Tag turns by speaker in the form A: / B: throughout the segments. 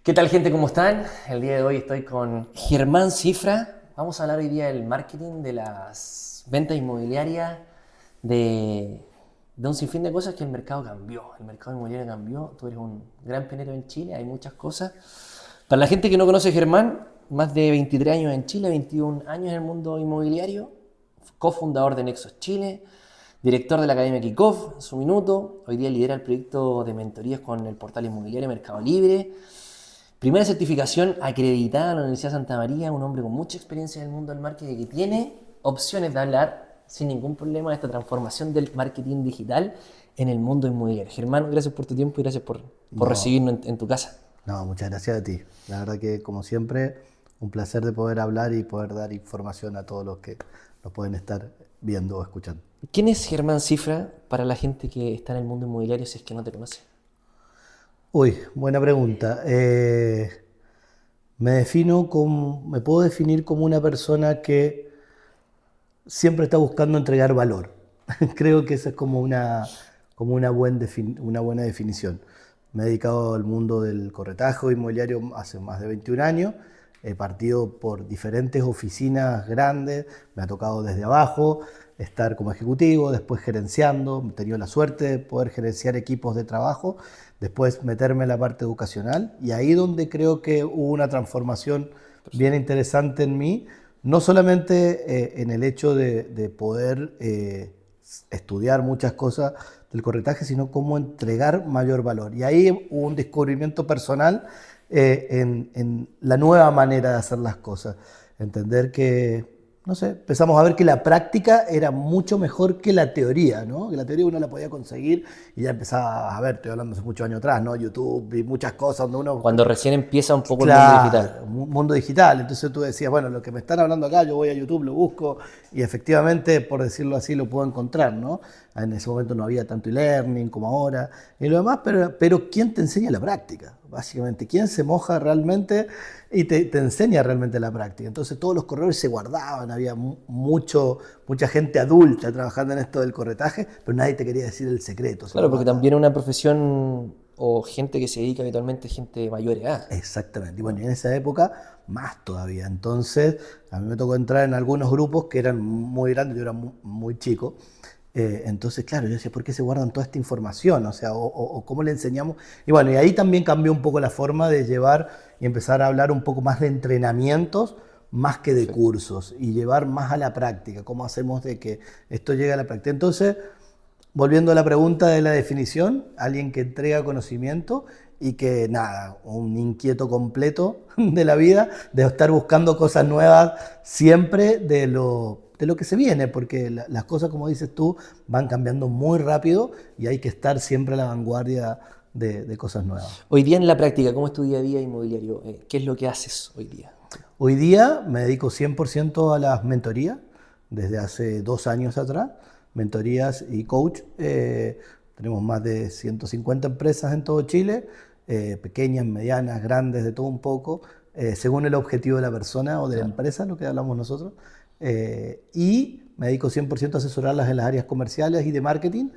A: ¿Qué tal, gente? ¿Cómo están? El día de hoy estoy con Germán Cifra. Vamos a hablar hoy día del marketing, de las ventas inmobiliarias, de, de un sinfín de cosas que el mercado cambió. El mercado inmobiliario cambió. Tú eres un gran pionero en Chile, hay muchas cosas. Para la gente que no conoce a Germán, más de 23 años en Chile, 21 años en el mundo inmobiliario, cofundador de Nexos Chile, director de la Academia Kickoff, en su minuto. Hoy día lidera el proyecto de mentorías con el portal inmobiliario Mercado Libre. Primera certificación acreditada en la Universidad de Santa María, un hombre con mucha experiencia en el mundo del marketing que tiene opciones de hablar sin ningún problema de esta transformación del marketing digital en el mundo inmobiliario. Germán, gracias por tu tiempo y gracias por
B: No,
A: recibirnos en tu casa.
B: no, muchas gracias a ti. La verdad que, como siempre, un placer de poder hablar y poder dar información a todos los que nos pueden estar viendo o escuchando.
A: ¿Quién es Germán Cifra para la gente que está en el mundo inmobiliario si es que no te conoce?
B: Uy, buena pregunta. Me puedo definir como una persona que siempre está buscando entregar valor. Creo que esa es una buena definición. Me he dedicado al mundo del corretaje inmobiliario hace más de 21 años. He partido por diferentes oficinas grandes, me ha tocado desde abajo estar como ejecutivo, después gerenciando, he tenido la suerte de poder gerenciar equipos de trabajo, después meterme en la parte educacional y ahí donde creo que hubo una transformación bien interesante en mí, no solamente en el hecho de poder estudiar muchas cosas del corretaje, sino cómo entregar mayor valor. Y ahí hubo un descubrimiento personal en la nueva manera de hacer las cosas. Entender que, no sé, empezamos a ver que la práctica era mucho mejor que la teoría, ¿no? Que la teoría uno la podía conseguir y ya empezaba a ver, estoy hablando hace muchos años atrás, ¿no? YouTube y muchas cosas donde uno
A: Cuando recién empieza un poco el mundo digital.
B: claro, un mundo digital. Entonces tú decías, bueno, lo que me están hablando acá, yo voy a YouTube, lo busco y efectivamente, por decirlo así, lo puedo encontrar, ¿no? En ese momento no había tanto e-learning como ahora y lo demás, pero ¿quién te enseña la práctica? Básicamente, ¿quién se moja realmente y te enseña realmente la práctica? Entonces todos los corredores se guardaban, había mucha gente adulta trabajando en esto del corretaje, pero nadie te quería decir el secreto, se lo
A: Claro, porque
B: guardaba.
A: también es una profesión o gente que se dedica habitualmente gente de mayor edad.
B: Exactamente. Y bueno, y en esa época más todavía. Entonces, a mí me tocó entrar en algunos grupos que eran muy grandes, yo era muy chico. Entonces, claro, yo decía, ¿por qué se guardan toda esta información? O sea, o cómo le enseñamos. Y bueno, y ahí también cambió un poco la forma de llevar y empezar a hablar un poco más de entrenamientos más que de
A: Perfecto.
B: cursos y llevar más a la práctica, cómo hacemos de que esto llegue a la práctica. Entonces, volviendo a la pregunta de la definición, alguien que entrega conocimiento y que nada, un inquieto completo de la vida, de estar buscando cosas nuevas siempre de lo que se viene, porque las cosas, como dices tú, van cambiando muy rápido y hay que estar siempre a la vanguardia de cosas nuevas.
A: Hoy día en la práctica, ¿cómo es tu día a día inmobiliario? ¿Qué es lo que haces hoy día?
B: Hoy día me dedico 100% a las mentorías, desde hace 2 años atrás, mentorías y coach. Tenemos más de 150 empresas en todo Chile, pequeñas, medianas, grandes, de todo un poco, según el objetivo de la persona o de la
A: Claro.
B: empresa, lo que hablamos nosotros. Y me dedico 100% a asesorarlas en las áreas comerciales y de marketing.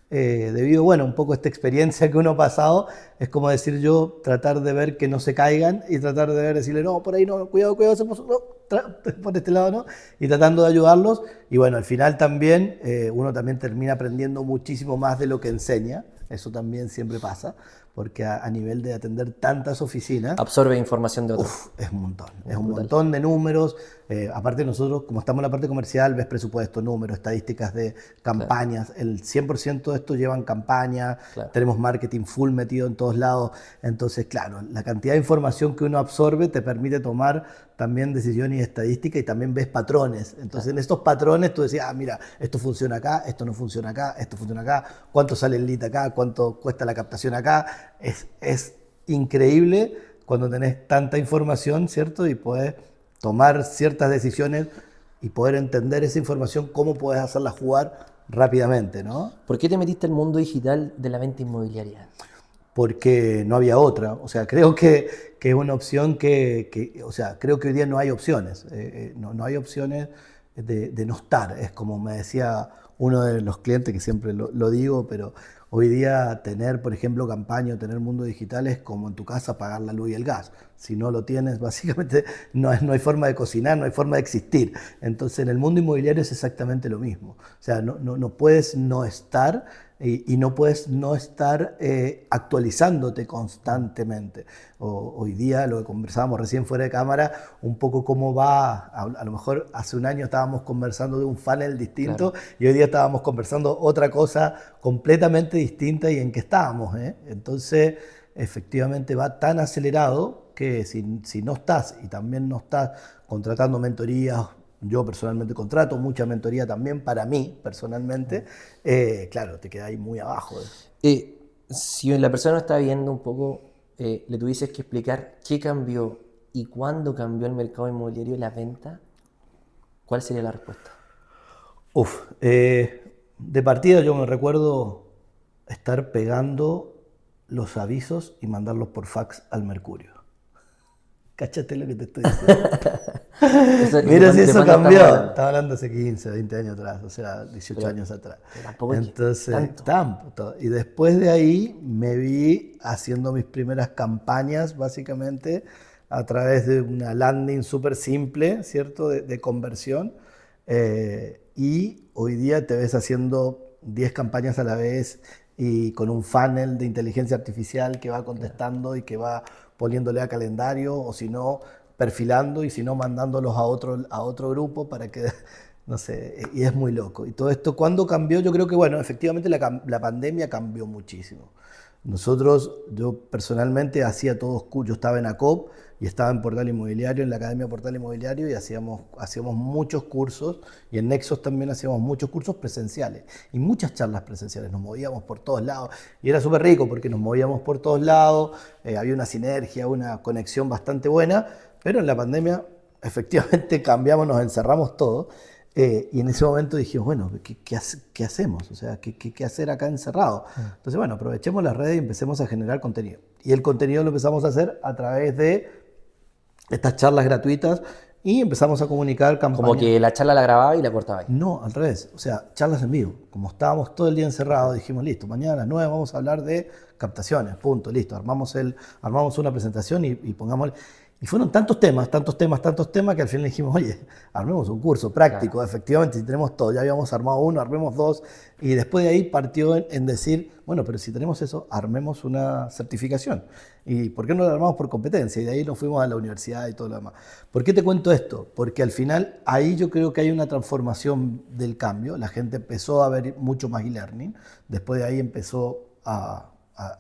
B: Debido, bueno, un poco a esta experiencia que uno ha pasado, es como decir yo, tratar de ver que no se caigan y tratar de ver, decirle, no, por ahí no, cuidado, cuidado, no, por este lado no, y tratando de ayudarlos. Y bueno, al final también uno también termina aprendiendo muchísimo más de lo que enseña, eso también siempre pasa, porque a nivel de atender tantas oficinas,
A: Absorbe información de otros.
B: uf, es un
A: Brutal.
B: montón de números. Aparte nosotros, como estamos en la parte comercial, ves presupuesto, números, estadísticas de
A: Claro,
B: campañas. El 100% de esto llevan campaña,
A: claro.
B: tenemos marketing full metido en todos lados. Entonces, claro, la cantidad de información que uno absorbe te permite tomar también decisiones estadísticas y también ves patrones. Entonces,
A: Claro.
B: en estos patrones tú decías, ah, mira, esto funciona acá, esto no funciona acá, esto funciona acá, cuánto sale el lead acá, cuánto cuesta la captación acá. Es increíble cuando tenés tanta información, ¿cierto? Y puedes tomar ciertas decisiones y poder entender esa información, cómo puedes hacerla jugar rápidamente, ¿no?
A: ¿Por qué te metiste al mundo digital de la venta inmobiliaria?
B: Porque no había otra. O sea, creo que es una opción o sea, creo que hoy día no hay opciones. No hay opciones de no estar. Es como me decía uno de los clientes, que siempre lo digo, pero Hoy día tener, por ejemplo, campaña o tener mundo digital es como en tu casa pagar la luz y el gas. Si no lo tienes, básicamente no hay forma de cocinar, no hay forma de existir. Entonces, en el mundo inmobiliario es exactamente lo mismo. O sea, no puedes no estar y no puedes no estar actualizándote constantemente. Hoy día, lo que conversábamos recién fuera de cámara, un poco cómo va, a lo mejor hace un año estábamos conversando de un funnel distinto,
A: Claro.
B: y hoy día estábamos conversando otra cosa completamente distinta y en qué estábamos, ¿eh? Entonces, efectivamente va tan acelerado que si no estás y también no estás contratando mentorías, yo personalmente contrato mucha mentoría también para mí personalmente, claro, te quedas ahí muy abajo.
A: Si la persona no está viendo un poco, le tuvieses que explicar qué cambió y cuándo cambió el mercado inmobiliario y la venta, ¿cuál sería la respuesta?
B: De partida yo me recuerdo estar pegando los avisos y mandarlos por fax al Mercurio. Cáchate lo que te estoy diciendo. Mira si
A: ¿De
B: eso
A: cuándo estamos
B: cambió.
A: hablando?
B: Estaba hablando hace 15, 20 años atrás, o sea, 18
A: Pero,
B: años atrás.
A: pero tampoco es que
B: Entonces,
A: tanto.
B: tampoco. Y después de ahí me vi haciendo mis primeras campañas, básicamente, a través de una landing súper simple, ¿cierto? De conversión. Y hoy día te ves haciendo 10 campañas a la vez y con un funnel de inteligencia artificial que va contestando y que va poniéndole a calendario, o si no, perfilando, y si no, mandándolos a otro grupo para que, no sé, y es muy loco. Y todo esto, ¿cuándo cambió? Yo creo que, bueno, efectivamente la pandemia cambió muchísimo. Nosotros, yo personalmente hacía todos cursos, yo estaba en ACOP y estaba en Portal Inmobiliario, en la Academia Portal Inmobiliario, y hacíamos muchos cursos, y en Nexos también hacíamos muchos cursos presenciales y muchas charlas presenciales, nos movíamos por todos lados y era súper rico porque nos movíamos por todos lados, había una sinergia, una conexión bastante buena, pero en la pandemia efectivamente cambiamos, nos encerramos todos. Y en ese momento dijimos, bueno, ¿qué hacemos? O sea, ¿qué hacer acá encerrado? Entonces, bueno, aprovechemos las redes y empecemos a generar contenido. Y el contenido lo empezamos a hacer a través de estas charlas gratuitas y empezamos a comunicar
A: Como
B: campañas.
A: que la charla la grababa y la cortaba ahí.
B: No, al revés. O sea, charlas en vivo. Como estábamos todo el día encerrados, dijimos, listo, mañana a las 9 vamos a hablar de captaciones, punto, listo. Armamos una presentación y pongamos... Y fueron tantos temas, que al final dijimos, oye, armemos un curso práctico,
A: Claro.
B: efectivamente, si tenemos todo, ya habíamos armado uno, armemos dos, y después de ahí partió en decir, bueno, pero si tenemos eso, armemos una certificación. ¿Y por qué no lo armamos por competencia? Y de ahí nos fuimos a la universidad y todo lo demás. ¿Por qué te cuento esto? Porque al final ahí yo creo que hay una transformación del cambio, la gente empezó a ver mucho más e-learning, después de ahí empezó a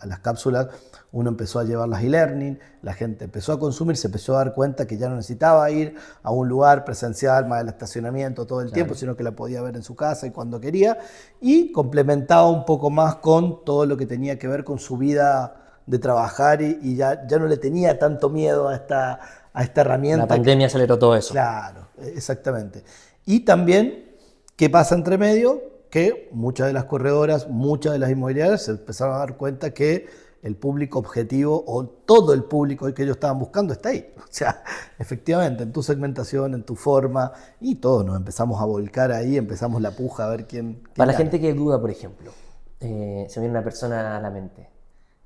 B: las cápsulas, uno empezó a llevar las e-learning, la gente empezó a consumir, se empezó a dar cuenta que ya no necesitaba ir a un lugar presencial, más el estacionamiento todo el tiempo,
A: Claro.
B: sino que la podía ver en su casa y cuando quería, y complementaba un poco más con todo lo que tenía que ver con su vida de trabajar, y ya no le tenía tanto miedo a esta
A: La
B: herramienta.
A: pandemia aceleró todo eso.
B: Claro, exactamente. Y también, ¿qué pasa entre medio? Que muchas de las corredoras, muchas de las inmobiliarias se empezaron a dar cuenta que el público objetivo o todo el público que ellos estaban buscando está ahí. O sea, efectivamente, en tu segmentación, en tu forma, y todos nos empezamos a volcar ahí, empezamos la puja a ver quién
A: Para la
B: gana.
A: gente que duda, por ejemplo, se me viene una persona a la mente,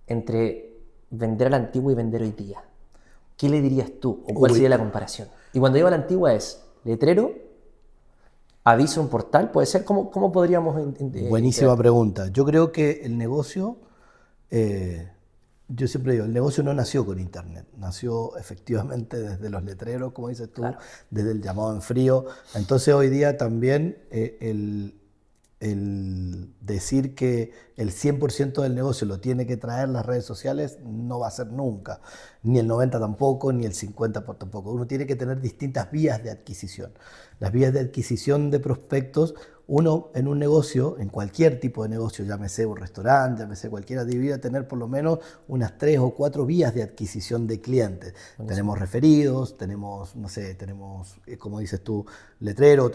A: entre vender a la antigua y vender hoy día, ¿qué le dirías tú o cuál
B: Uy,
A: sería la comparación? Y cuando digo a la antigua es letrero, aviso en portal, puede ser, ¿cómo podríamos
B: buenísima
A: integrar?
B: pregunta. Yo creo que el negocio, eh, yo siempre digo, el negocio no nació con Internet, nació efectivamente desde los letreros, como dices tú,
A: Claro.
B: desde el llamado en frío. Entonces hoy día también el decir que el 100% del negocio lo tiene que traer las redes sociales no va a ser nunca, ni el 90 tampoco, ni el 50 tampoco. Uno tiene que tener distintas vías de adquisición. Las vías de adquisición de prospectos, uno en un negocio, en cualquier tipo de negocio, llámese un restaurante, llámese cualquiera, debería tener por lo menos unas 3 o 4 vías de adquisición de clientes.
A: Buenísimo.
B: Tenemos referidos, tenemos, no sé, tenemos, como dices tú, letrero,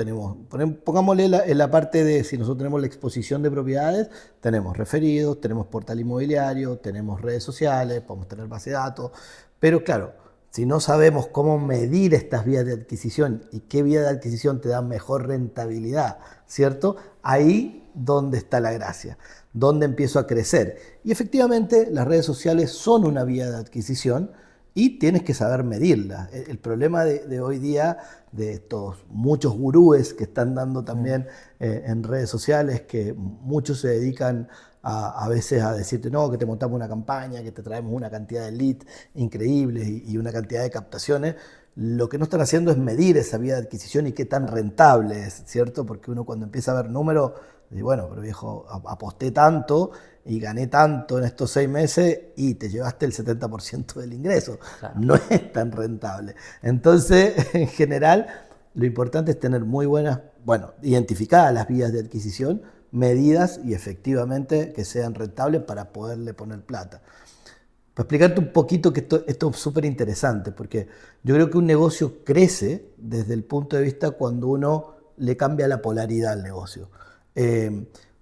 B: pongámosle en la parte de, si nosotros tenemos la exposición de propiedades, tenemos referidos, tenemos portal inmobiliario, tenemos redes sociales, podemos tener base de datos, pero claro, si no sabemos cómo medir estas vías de adquisición y qué vía de adquisición te da mejor rentabilidad, ¿cierto? Ahí donde está la gracia, donde empiezo a crecer. Y efectivamente las redes sociales son una vía de adquisición y tienes que saber medirla. El problema de hoy día, de estos muchos gurúes que están dando también en redes sociales, que muchos se dedican a veces a decirte, no, que te montamos una campaña, que te traemos una cantidad de leads increíbles y una cantidad de captaciones. Lo que no están haciendo es medir esa vía de adquisición y qué tan rentable es, ¿cierto? Porque uno cuando empieza a ver números, dice, bueno, pero viejo, aposté tanto y gané tanto en estos 6 meses y te llevaste el 70% del ingreso. Claro. No es tan rentable. Entonces, en general, lo importante es tener muy buenas, identificadas las vías de adquisición, medidas y efectivamente que sean rentables para poderle poner plata. Para explicarte un poquito que esto es súper interesante, porque yo creo que un negocio crece desde el punto de vista cuando uno le cambia la polaridad al negocio.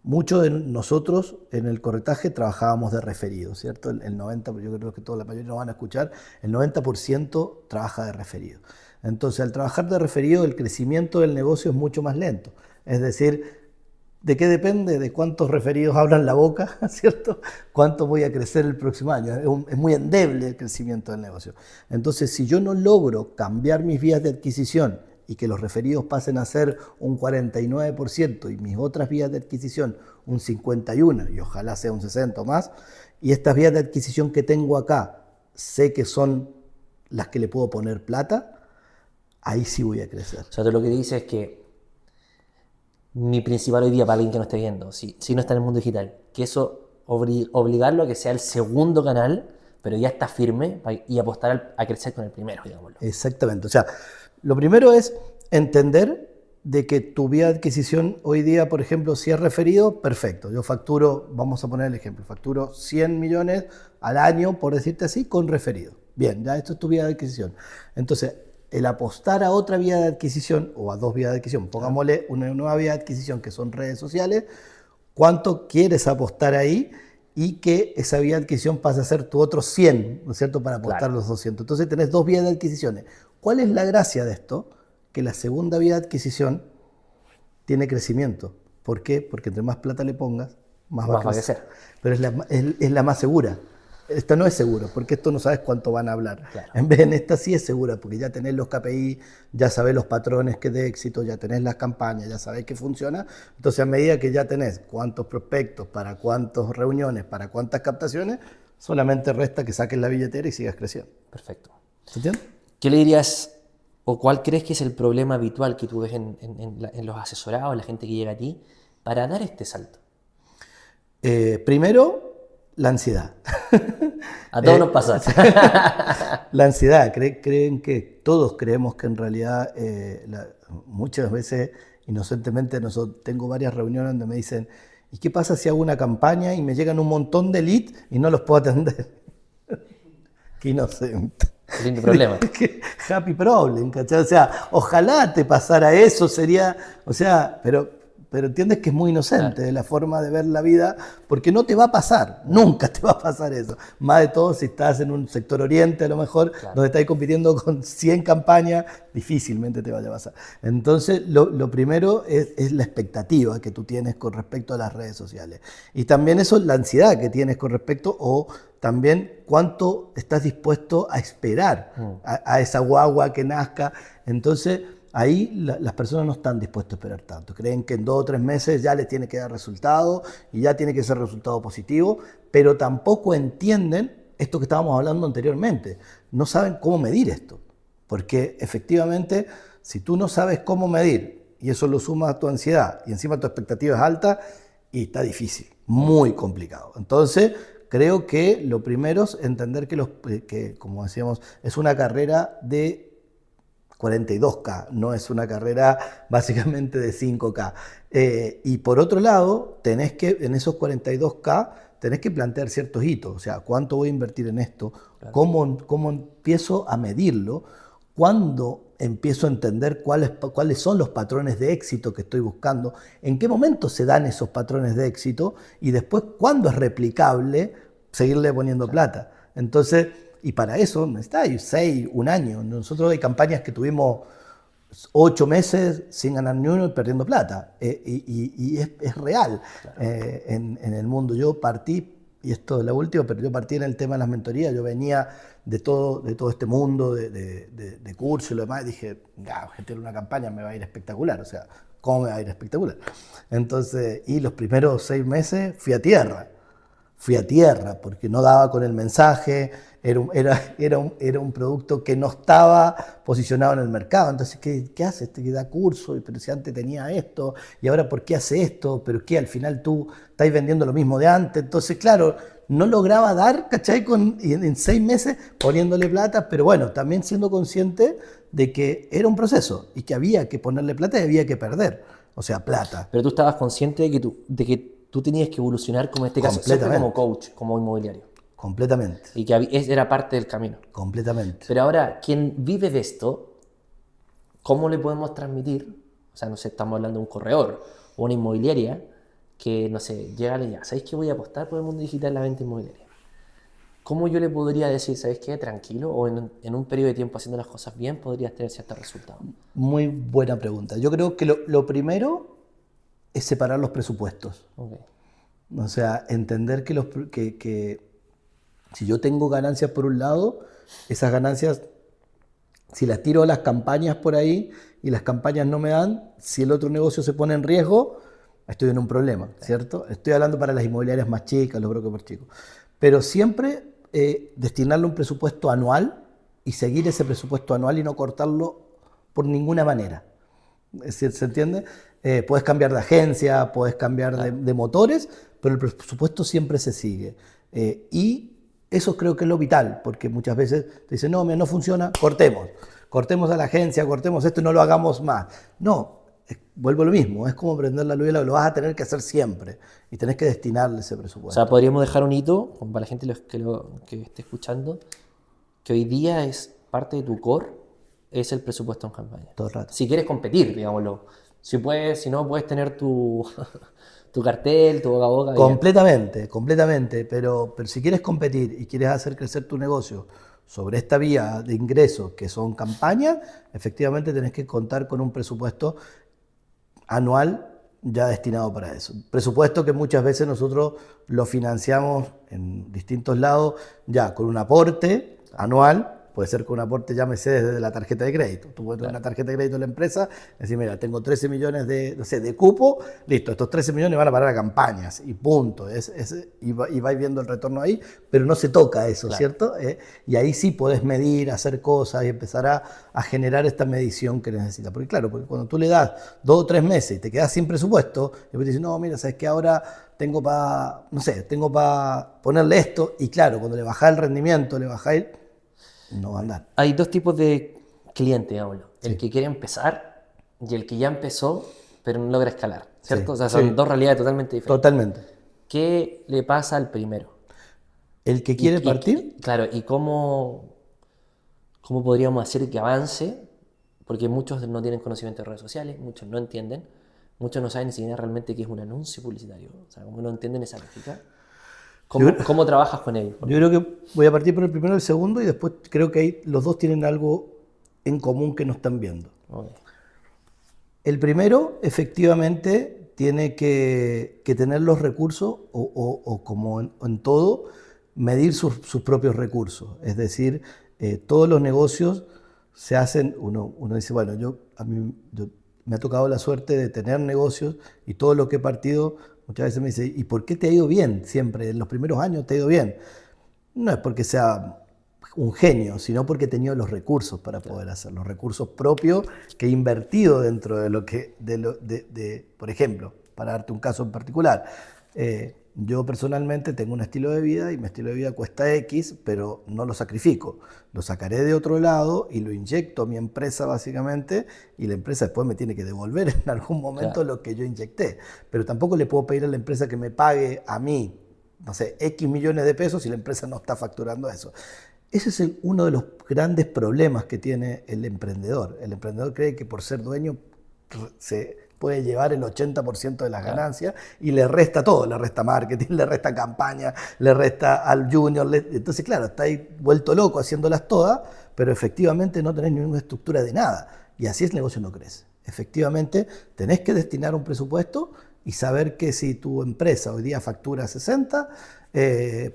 B: Muchos de nosotros en el corretaje trabajábamos de referido, ¿cierto? El 90%, yo creo que toda la mayoría nos van a escuchar, el 90% trabaja de referido. Entonces, al trabajar de referido, el crecimiento del negocio es mucho más lento. Es decir, ¿de qué depende? De cuántos referidos abran la boca, ¿cierto? ¿Cuánto voy a crecer el próximo año? Es muy endeble el crecimiento del negocio. Entonces, si yo no logro cambiar mis vías de adquisición y que los referidos pasen a ser un 49% y mis otras vías de adquisición un 51% y ojalá sea un 60% o más, y estas vías de adquisición que tengo acá sé que son las que le puedo poner plata, ahí sí voy a crecer.
A: O sea, tú lo que dices es que mi principal hoy día para alguien que no esté viendo, si no está en el mundo digital, que eso obligarlo a que sea el segundo canal, pero ya está firme y apostar a crecer con el primero, digámoslo.
B: Exactamente. O sea, lo primero es entender de que tu vía de adquisición hoy día, por ejemplo, si es referido, perfecto. Yo facturo, vamos a poner el ejemplo, facturo 100 millones al año, por decirte así, con referido. Bien, ya esto es tu vía de adquisición. Entonces, el apostar a otra vía de adquisición o a 2 vías de adquisición, pongámosle una nueva vía de adquisición que son redes sociales, ¿cuánto quieres apostar ahí? Y que esa vía de adquisición pase a ser tu otro 100, ¿no es cierto?, para apostar los 200. Entonces tenés 2 vías de adquisiciones. ¿Cuál es la gracia de esto? Que la segunda vía de adquisición tiene crecimiento. ¿Por qué? Porque entre más plata le pongas, más va a crecer. Pero es la más segura. Esta no es segura, porque esto no sabes cuánto van a hablar. Claro. En vez de esta sí es segura, porque ya tenés los KPI, ya sabés los patrones que de éxito, ya tenés las campañas, ya sabés que funciona. Entonces, a medida que ya tenés cuántos prospectos, para cuántas reuniones, para cuántas captaciones, solamente resta que saques la billetera y sigas creciendo.
A: Perfecto.
B: ¿Se entiende?
A: ¿Qué le dirías o cuál crees que es el problema habitual que tú ves en los asesorados, en la gente que llega a ti, para dar este salto?
B: Primero, la ansiedad.
A: A todos nos pasa.
B: La ansiedad. Creen que todos creemos que en realidad muchas veces, inocentemente, tengo varias reuniones donde me dicen, ¿y qué pasa si hago una campaña y me llegan un montón de leads y no los puedo atender? Qué inocente.
A: Lindo problema.
B: Happy problem, ¿cachai? O sea, ojalá te pasara eso, sería, o sea, pero entiendes que es muy inocente, claro, la forma de ver la vida, porque no te va a pasar, nunca te va a pasar eso. Más de todo si estás en un sector oriente, a lo mejor, claro, donde estás compitiendo con 100 campañas, difícilmente te vaya a pasar. Entonces, lo primero es la expectativa que tú tienes con respecto a las redes sociales. Y también eso, la ansiedad que tienes con respecto, o también cuánto estás dispuesto a esperar a esa guagua que nazca. Entonces, ahí las personas no están dispuestas a esperar tanto. Creen que en 2 o 3 meses ya les tiene que dar resultado y ya tiene que ser resultado positivo, pero tampoco entienden esto que estábamos hablando anteriormente. No saben cómo medir esto, porque efectivamente, si tú no sabes cómo medir y eso lo sumas a tu ansiedad y encima tu expectativa es alta, y está difícil, muy complicado. Entonces, creo que lo primero es entender que, como decíamos, es una carrera de 42K, no es una carrera básicamente de 5K. Y por otro lado, tenés que, en esos 42K, tenés que plantear ciertos hitos. O sea, ¿cuánto voy a invertir en esto? Claro. ¿Cómo empiezo a medirlo? ¿Cuándo empiezo a entender cuáles son los patrones de éxito que estoy buscando? ¿En qué momento se dan esos patrones de éxito? Y después, ¿cuándo es replicable seguirle poniendo plata? Entonces, Y para eso necesitáis 6, un año. Nosotros hay campañas que tuvimos 8 meses sin ganar ni uno y perdiendo plata. Y es real.
A: Claro.
B: En el mundo. Yo partí, y esto es la última, pero yo partí en el tema de las mentorías. Yo venía de todo este mundo de cursos y lo demás. Y dije, gente, en una campaña me va a ir espectacular. O sea, ¿cómo me va a ir espectacular? Entonces, y los primeros 6 meses fui a tierra. Fui a tierra porque no daba con el mensaje, era un producto que no estaba posicionado en el mercado. Entonces, ¿qué hace este que da curso? Pero si antes tenía esto, y ahora ¿por qué hace esto? Pero ¿qué? Al final tú estás vendiendo lo mismo de antes. Entonces, claro, no lograba dar, ¿cachai? En 6 meses poniéndole plata, pero bueno, también siendo consciente de que era un proceso y que había que ponerle plata y había que perder, o sea, plata.
A: Pero tú estabas consciente de que tú tenías que evolucionar, como en este caso, siempre como coach, como inmobiliario.
B: Completamente.
A: Y que era parte del camino.
B: Completamente.
A: Pero ahora, quien vive de esto, ¿cómo le podemos transmitir? O sea, no sé, estamos hablando de un corredor o una inmobiliaria que, no sé, llega ya, ¿sabéis que voy a apostar por el mundo digital en la venta inmobiliaria? ¿Cómo yo le podría decir, ¿sabéis qué? Tranquilo, o en un periodo de tiempo haciendo las cosas bien, podrías tener ciertos resultados?
B: Muy buena pregunta. Yo creo que lo primero es separar los presupuestos.
A: Okay.
B: O sea, entender que si yo tengo ganancias por un lado, esas ganancias, si las tiro a las campañas por ahí y las campañas no me dan, si el otro negocio se pone en riesgo, estoy en un problema, ¿cierto? Estoy hablando para las inmobiliarias más chicas, los brokers más chicos. Pero siempre destinarle un presupuesto anual y seguir ese presupuesto anual y no cortarlo por ninguna manera. Es decir, ¿se entiende? Puedes cambiar de agencia, puedes cambiar de motores, pero el presupuesto siempre se sigue. Y eso creo que es lo vital, porque muchas veces te dicen, no, mira, no funciona, cortemos a la agencia, cortemos esto y no lo hagamos más. No, vuelvo a lo mismo, es como prender la luz y lo vas a tener que hacer siempre y tenés que destinarle ese presupuesto.
A: O sea, podríamos dejar un hito, para la gente que esté escuchando, que hoy día es parte de tu core, es el presupuesto en campaña.
B: Todo el rato.
A: Si quieres competir, digámoslo. Si no, puedes tener tu cartel, tu boca a boca.
B: Completamente, pero si quieres competir y quieres hacer crecer tu negocio sobre esta vía de ingresos que son campañas, efectivamente tenés que contar con un presupuesto anual ya destinado para eso. Presupuesto que muchas veces nosotros lo financiamos en distintos lados ya con un aporte anual. Puede ser con un aporte, llámese desde la tarjeta de crédito. Tú puedes tener una tarjeta de crédito de la empresa y decir, mira, tengo 13 millones de cupo, listo, estos 13 millones van a parar a campañas y punto. Y vais viendo el retorno ahí, pero no se toca eso, claro. ¿Cierto? Y ahí sí podés medir, hacer cosas y empezar a generar esta medición que necesitas. Porque claro, porque cuando tú le das 2 o 3 meses y te quedas sin presupuesto, y después te dices, no, mira, ¿sabes qué? Ahora tengo para ponerle esto. Y claro, cuando le bajás el rendimiento, le bajás no va a andar.
A: Hay 2 tipos de clientes, digámoslo. El
B: Sí.
A: que quiere empezar y el que ya empezó, pero no logra escalar, ¿cierto?
B: Sí.
A: O sea, son
B: Sí.
A: 2 realidades totalmente diferentes.
B: Totalmente.
A: ¿Qué le pasa al primero?
B: El que quiere partir.
A: Claro, ¿y cómo podríamos hacer que avance? Porque muchos no tienen conocimiento de redes sociales, muchos no entienden, muchos no saben ni siquiera realmente qué es un anuncio publicitario. O sea, como no entienden esa lógica. ¿Cómo trabajas con ellos?
B: Yo creo que voy a partir por el primero y el segundo y después creo que ahí los dos tienen algo en común que no están viendo.
A: Okay.
B: El primero, efectivamente, tiene que tener los recursos o como en todo, medir sus propios recursos. Es decir, todos los negocios se hacen, uno dice, bueno, yo me ha tocado la suerte de tener negocios y todo lo que he partido. Muchas veces me dice, ¿y por qué te ha ido bien siempre? En los primeros años te ha ido bien. No es porque sea un genio, sino porque he tenido los recursos para poder hacer, los recursos propios que he invertido dentro de lo que, por ejemplo, para darte un caso en particular, yo personalmente tengo un estilo de vida y mi estilo de vida cuesta X, pero no lo sacrifico. Lo sacaré de otro lado y lo inyecto a mi empresa básicamente y la empresa después me tiene que devolver en algún momento lo que yo inyecté. Pero tampoco le puedo pedir a la empresa que me pague a mí, no sé, X millones de pesos si la empresa no está facturando eso. Ese es uno de los grandes problemas que tiene el emprendedor. El emprendedor cree que por ser dueño se puede llevar el 80% de las ganancias y le resta todo, le resta marketing, le resta campaña, le resta al junior. Entonces, claro, está ahí vuelto loco haciéndolas todas, pero efectivamente no tenés ninguna estructura de nada. Y así el negocio no crece. Efectivamente, tenés que destinar un presupuesto y saber que si tu empresa hoy día factura 60,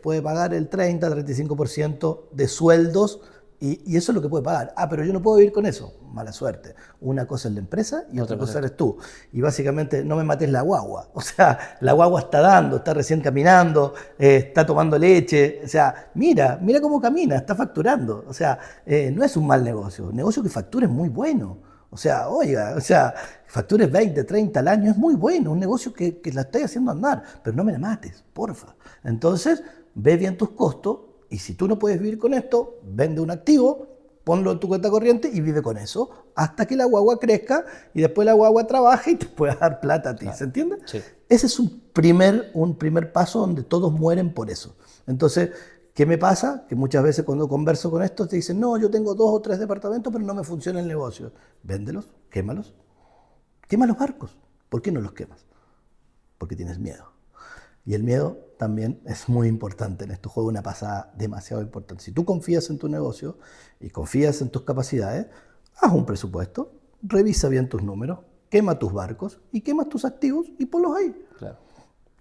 B: puede pagar el 30-35% de sueldos y eso es lo que puede pagar. Ah, pero yo no puedo vivir con eso. Mala suerte. Una cosa es la empresa y otra cosa eres tú. Y básicamente no me mates la guagua. O sea, la guagua está dando, está recién caminando, está tomando leche. O sea, mira cómo camina, está facturando. O sea, no es un mal negocio. Un negocio que factura es muy bueno. O sea, oiga, factures 20, 30 al año es muy bueno. Un negocio que la estoy haciendo andar. Pero no me la mates, porfa. Entonces, ve bien tus costos. Y si tú no puedes vivir con esto, vende un activo, ponlo en tu cuenta corriente y vive con eso hasta que la guagua crezca y después la guagua trabaje y te pueda dar plata a ti. Claro. ¿Se entiende?
A: Sí.
B: Ese es un primer paso donde todos mueren por eso. Entonces, ¿qué me pasa? Que muchas veces cuando converso con esto te dicen, no, yo tengo 2 o 3 departamentos, pero no me funciona el negocio. Véndelos, quémalos. Quema los barcos. ¿Por qué no los quemas? Porque tienes miedo. Y el miedo también es muy importante en esto, juega una pasada demasiado importante. Si tú confías en tu negocio y confías en tus capacidades, haz un presupuesto, revisa bien tus números, quema tus barcos y quema tus activos y ponlos ahí.
A: Claro.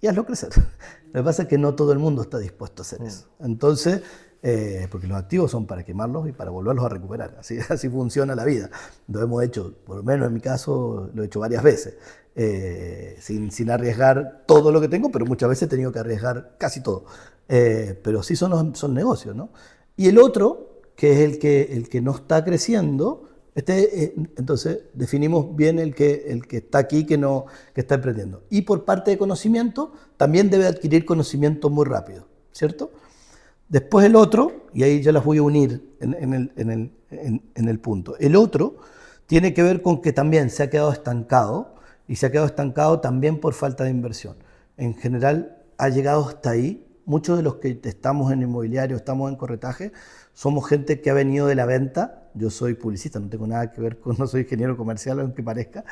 B: Y hazlo crecer. Lo que pasa es que no todo el mundo está dispuesto a hacer eso. Entonces, porque los activos son para quemarlos y para volverlos a recuperar. Así funciona la vida. Lo hemos hecho, por lo menos en mi caso, lo he hecho varias veces. Sin arriesgar todo lo que tengo, pero muchas veces he tenido que arriesgar casi todo. Pero sí son negocios, ¿no? Y el otro, que es el que no está creciendo, entonces definimos bien el que está aquí, que está emprendiendo. Y por parte de conocimiento, también debe adquirir conocimiento muy rápido, ¿cierto? Después el otro, y ahí ya las voy a unir en el punto. El otro tiene que ver con que también se ha quedado estancado, y se ha quedado estancado también por falta de inversión. En general ha llegado hasta ahí. Muchos de los que estamos en inmobiliario, estamos en corretaje, somos gente que ha venido de la venta. Yo soy publicista, no tengo nada que ver con, no soy ingeniero comercial, aunque parezca.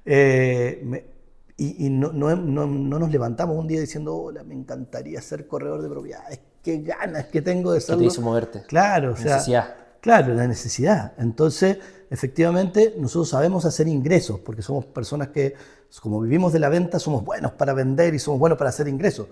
B: Y no nos levantamos un día diciendo, hola, me encantaría ser corredor de propiedades, qué ganas que tengo de serlo.
A: ¿Qué te hizo moverte?
B: Claro,
A: necesidad.
B: Claro, la necesidad. Entonces, efectivamente, nosotros sabemos hacer ingresos, porque somos personas que, como vivimos de la venta, somos buenos para vender y somos buenos para hacer ingresos,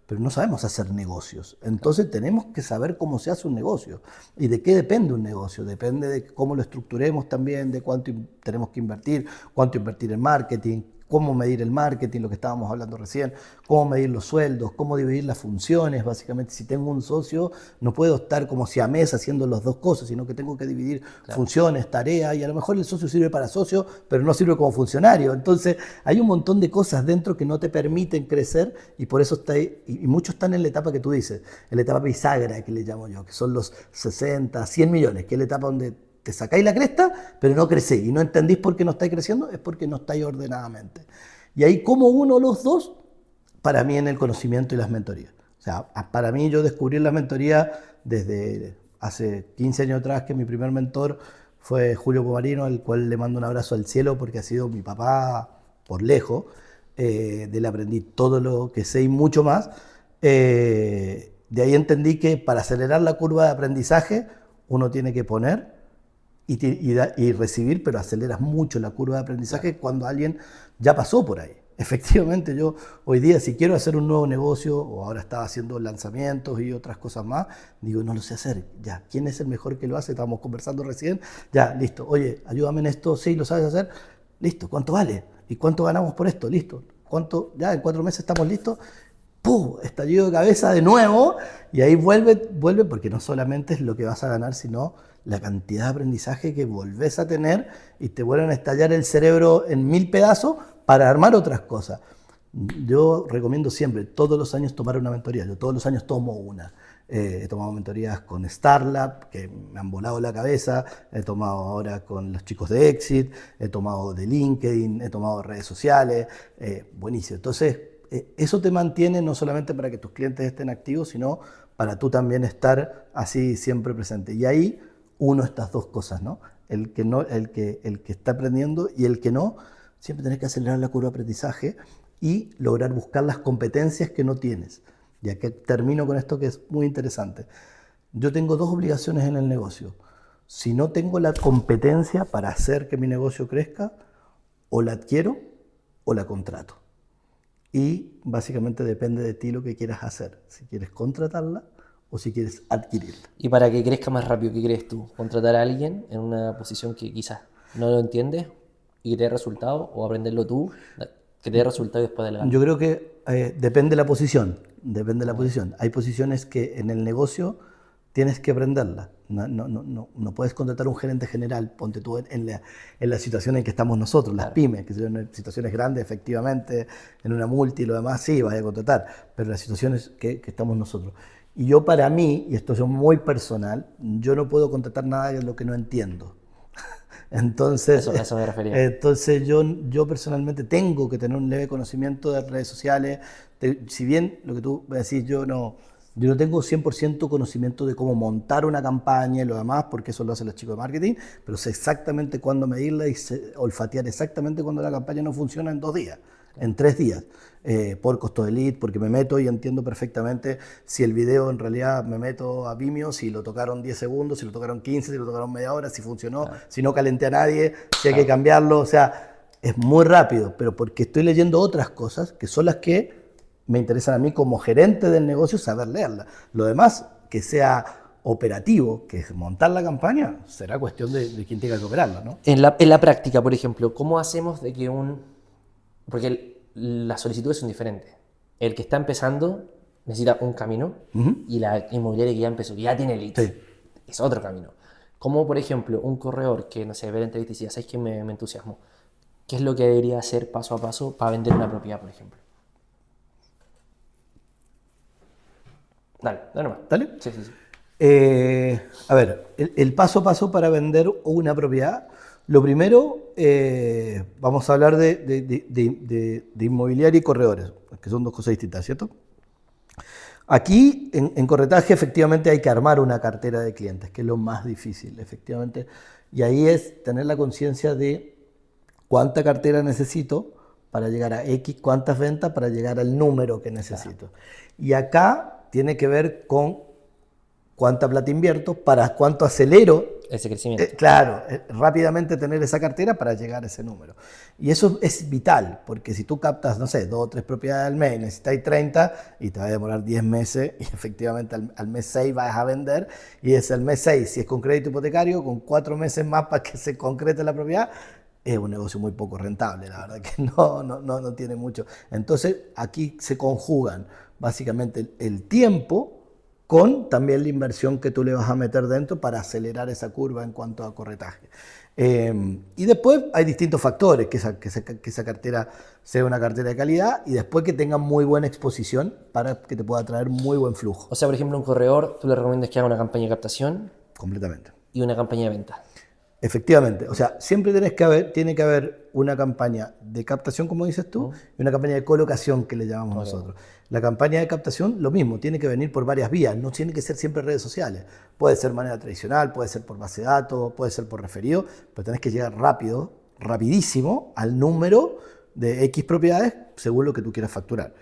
B: pero no sabemos hacer negocios. Entonces, tenemos que saber cómo se hace un negocio y de qué depende un negocio. Depende de cómo lo estructuremos también, de cuánto tenemos que invertir, cuánto invertir en marketing, cómo medir el marketing, lo que estábamos hablando recién, cómo medir los sueldos, cómo dividir las funciones. Básicamente, si tengo un socio, no puedo estar como siamés haciendo las dos cosas, sino que tengo que dividir funciones, tareas, y a lo mejor el socio sirve para socio, pero no sirve como funcionario. Entonces, hay un montón de cosas dentro que no te permiten crecer y por eso está ahí, y muchos están en la etapa que tú dices, en la etapa bisagra que le llamo yo, que son los 60, 100 millones, que es la etapa donde te sacáis la cresta, pero no crecéis. Y no entendís por qué no estáis creciendo, es porque no estáis ordenadamente. Y ahí, como uno o los dos, para mí en el conocimiento y las mentorías. O sea, para mí yo descubrí la mentoría desde hace 15 años atrás, que mi primer mentor fue Julio Pomarino, al cual le mando un abrazo al cielo porque ha sido mi papá por lejos. De él aprendí todo lo que sé y mucho más. De ahí entendí que para acelerar la curva de aprendizaje uno tiene que poner y recibir, pero aceleras mucho la curva de aprendizaje cuando alguien ya pasó por ahí. Efectivamente, yo hoy día, si quiero hacer un nuevo negocio, o ahora estaba haciendo lanzamientos y otras cosas más, digo, no lo sé hacer. Ya, ¿quién es el mejor que lo hace? Estábamos conversando recién. Ya, listo. Oye, ayúdame en esto. Sí, ¿lo sabes hacer? Listo. ¿Cuánto vale? ¿Y cuánto ganamos por esto? Listo. ¿Cuánto? Ya, en 4 meses estamos listos. ¡Pum! Estallido de cabeza de nuevo. Y ahí vuelve, porque no solamente es lo que vas a ganar, sino la cantidad de aprendizaje que volvés a tener y te vuelven a estallar el cerebro en 1000 pedazos para armar otras cosas. Yo recomiendo siempre, todos los años, tomar una mentoría. Yo todos los años tomo una. He tomado mentorías con Starlab, que me han volado la cabeza. He tomado ahora con los chicos de Exit. He tomado de LinkedIn. He tomado de redes sociales. Buenísimo. Entonces, eso te mantiene no solamente para que tus clientes estén activos, sino para tú también estar así siempre presente. Y ahí, uno, estas 2 cosas, ¿no? El que está aprendiendo y el que no, Siempre tenés que acelerar la curva de aprendizaje y lograr buscar las competencias que no tienes. Ya que termino con esto que es muy interesante. Yo tengo dos obligaciones en el negocio. Si no tengo la competencia para hacer que mi negocio crezca, o la adquiero o la contrato. Y básicamente depende de ti lo que quieras hacer. Si quieres contratarla o si quieres adquirirla.
A: Y para que crezca más rápido, ¿qué crees tú? ¿Contratar a alguien en una posición que quizás no lo entiendes y que te dé resultado? ¿O aprenderlo tú, que te dé resultado y después delegar?
B: Yo creo que depende de la posición. Depende de la posición. Hay posiciones que en el negocio tienes que aprenderla. No puedes contratar un gerente general, ponte tú en la situación en que estamos nosotros, las pymes, que son situaciones grandes, efectivamente, en una multi y lo demás, sí, vas a contratar, pero las situaciones que estamos nosotros. Y yo para mí, y esto es muy personal, yo no puedo contratar nada de lo que no entiendo. Entonces,
A: Eso me refería.
B: entonces yo personalmente tengo que tener un leve conocimiento de redes sociales. Si bien lo que tú decís, yo no tengo 100% conocimiento de cómo montar una campaña y lo demás, porque eso lo hacen los chicos de marketing, pero sé exactamente cuándo medirla y sé olfatear exactamente cuando la campaña no funciona en 2 días, en 3 días. Por costo de lead, porque me meto y entiendo perfectamente si el video en realidad me meto a Vimeo, si lo tocaron 10 segundos, si lo tocaron 15, si lo tocaron media hora, si funcionó, si no calenté a nadie, si hay que cambiarlo, o sea, es muy rápido, pero porque estoy leyendo otras cosas que son las que me interesan a mí como gerente del negocio saber leerlas. Lo demás, que sea operativo, que es montar la campaña, será cuestión de quien tenga que operarla, ¿no?
A: En la práctica, por ejemplo, ¿cómo hacemos de que porque las solicitudes son diferentes. El que está empezando necesita un camino y la inmobiliaria que ya empezó, que ya tiene leads,
B: Sí.
A: es otro camino. Como, por ejemplo, un corredor que, no sé, ve la entrevista y dice, ¿sabes qué? Me entusiasmó. ¿Qué es lo que debería hacer paso a paso para vender una propiedad, por ejemplo? Dale, dale nomás.
B: ¿Dale?
A: Sí, sí, sí.
B: A ver, el paso a paso para vender una propiedad. Lo primero, vamos a hablar de inmobiliaria y corredores, que son dos cosas distintas, ¿cierto? Aquí, en corretaje, efectivamente hay que armar una cartera de clientes, que es lo más difícil, efectivamente. Y ahí es tener la conciencia de cuánta cartera necesito para llegar a X, cuántas ventas para llegar al número que necesito. Y acá tiene que ver con cuánta plata invierto, para cuánto acelero.
A: Ese crecimiento.
B: Claro, rápidamente tener esa cartera para llegar a ese número. Y eso es vital, porque si tú captas, no sé, 2 o 3 propiedades al mes, necesitas 30 y te va a demorar 10 meses y efectivamente al mes 6 vas a vender y es el mes 6, si es con crédito hipotecario, con 4 meses más para que se concrete la propiedad, es un negocio muy poco rentable, la verdad que no tiene mucho. Entonces aquí se conjugan básicamente el tiempo con también la inversión que tú le vas a meter dentro para acelerar esa curva en cuanto a corretaje. Y después hay distintos factores, que esa cartera sea una cartera de calidad y después que tenga muy buena exposición para que te pueda traer muy buen flujo.
A: O sea, por ejemplo, un corredor, tú le recomiendas que haga una campaña de captación
B: Completamente.
A: y una campaña de venta.
B: Efectivamente, o sea, siempre tiene que haber una campaña de captación, como dices tú, y una campaña de colocación, que le llamamos nosotros. La campaña de captación, lo mismo, tiene que venir por varias vías, no tiene que ser siempre redes sociales. Puede ser de manera tradicional, puede ser por base de datos, puede ser por referido, pero tenés que llegar rápido, rapidísimo, al número de X propiedades según lo que tú quieras facturar.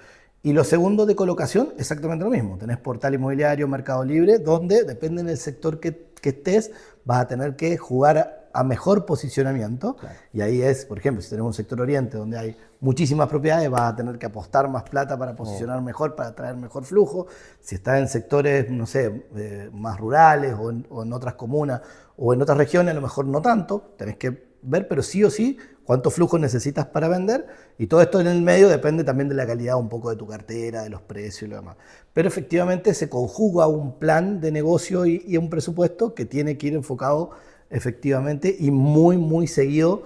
B: Y lo segundo de colocación, exactamente lo mismo. Tenés portal inmobiliario, Mercado Libre, donde depende del sector que estés, vas a tener que jugar a mejor posicionamiento. Claro. Y ahí es, por ejemplo, si tenemos un sector oriente donde hay muchísimas propiedades, vas a tener que apostar más plata para posicionar mejor, para traer mejor flujo. Si estás en sectores, no sé, más rurales o en otras comunas o en otras regiones, a lo mejor no tanto, tenés que ver, pero sí o sí, cuánto flujo necesitas para vender, y todo esto en el medio depende también de la calidad un poco de tu cartera, de los precios y lo demás. Pero efectivamente se conjuga un plan de negocio y un presupuesto que tiene que ir enfocado efectivamente y muy seguido,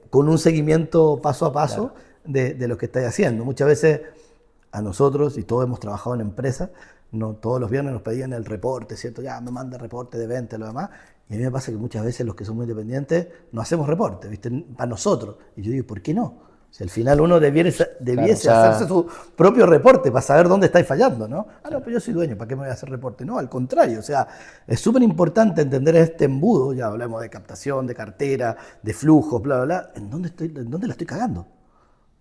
B: con un seguimiento paso a paso, claro, de lo que estáis haciendo. Muchas veces a nosotros, y todos hemos trabajado en empresas, no, todos los viernes nos pedían el reporte, ¿cierto? Ya me manda reporte de venta y lo demás. Y a mí me pasa que muchas veces los que somos independientes no hacemos reporte, ¿viste? Para nosotros. Y yo digo, ¿por qué no? Si al final uno debiese
A: Claro, o sea,
B: hacerse su propio reporte para saber dónde estáis fallando, ¿no? Ah, no, pero yo soy dueño, ¿para qué me voy a hacer reporte? No, al contrario, o sea, es súper importante entender este embudo, ya hablamos de captación, de cartera, de flujos, bla, bla, bla, en dónde la estoy cagando.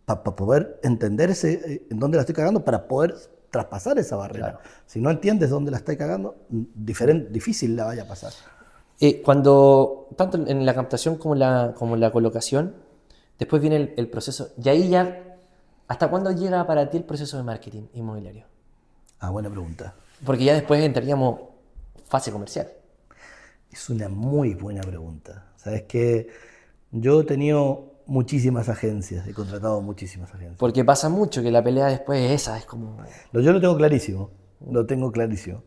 B: Para poder entender en dónde la estoy cagando, para poder traspasar esa barrera.
A: claro.
B: Si no entiendes dónde la estoy cagando, difícil la vaya a pasar.
A: Cuando, tanto en la captación como en la colocación, después viene el proceso. Y ahí ya, ¿hasta cuándo llega para ti el proceso de marketing inmobiliario?
B: Ah, buena pregunta.
A: Porque ya después entraríamos fase comercial.
B: Es una muy buena pregunta. Sabes que yo he tenido muchísimas agencias, he contratado muchísimas agencias.
A: Porque pasa mucho que la pelea después es esa, es como...
B: Yo lo tengo clarísimo, lo tengo clarísimo.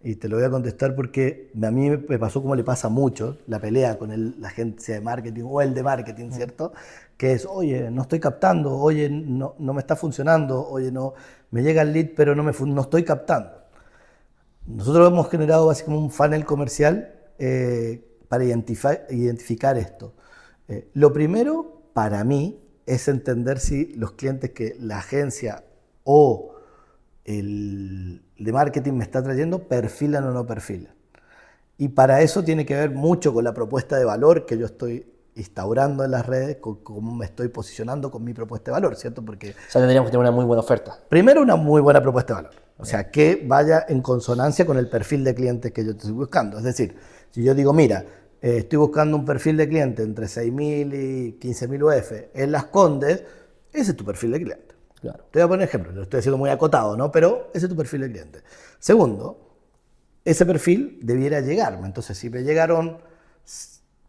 B: Y te lo voy a contestar porque a mí me pasó como le pasa a muchos, la pelea con la agencia de marketing o el de marketing, ¿cierto? Que es, oye, no estoy captando, oye, no me está funcionando, oye, no, me llega el lead pero no estoy captando. Nosotros hemos generado básicamente un funnel comercial para identificar esto. Lo primero, para mí, es entender si los clientes que la agencia o el de marketing me está trayendo perfilan o no perfilan. Y para eso tiene que ver mucho con la propuesta de valor que yo estoy instaurando en las redes, con cómo me estoy posicionando con mi propuesta de valor, ¿cierto? Porque
A: O sea, tendríamos que tener una muy buena oferta.
B: primero, una muy buena propuesta de valor. O sea, que vaya en consonancia con el perfil de clientes que yo estoy buscando. Es decir, si yo digo, mira, estoy buscando un perfil de cliente entre 6.000 y 15.000 UF en Las Condes, ese es tu perfil de cliente.
A: Claro.
B: Te voy a poner ejemplo, lo estoy haciendo muy acotado, ¿no? Pero ese es tu perfil de cliente. Segundo, ese perfil debiera llegarme. Entonces, si me llegaron,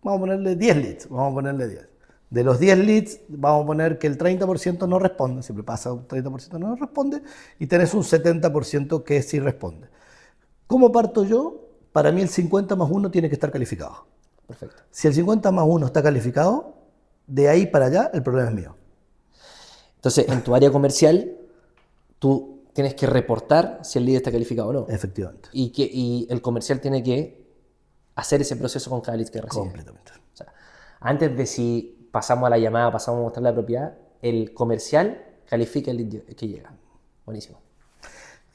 B: vamos a ponerle 10 leads, vamos a ponerle 10. De los 10 leads, vamos a poner que el 30% no responde, siempre pasa un 30% no responde, y tenés un 70% que sí responde. ¿Cómo parto yo? Para mí el 50 más 1 tiene que estar calificado.
A: Perfecto.
B: Si el 50 más 1 está calificado, de ahí para allá el problema es mío.
A: Entonces, en tu área comercial, tú tienes que reportar si el lead está calificado o no.
B: Efectivamente.
A: Y el comercial tiene que hacer ese proceso con cada lead que recibe.
B: Completamente.
A: O sea, antes de si pasamos a la llamada, pasamos a mostrar la propiedad, el comercial califica el lead que llega. Buenísimo.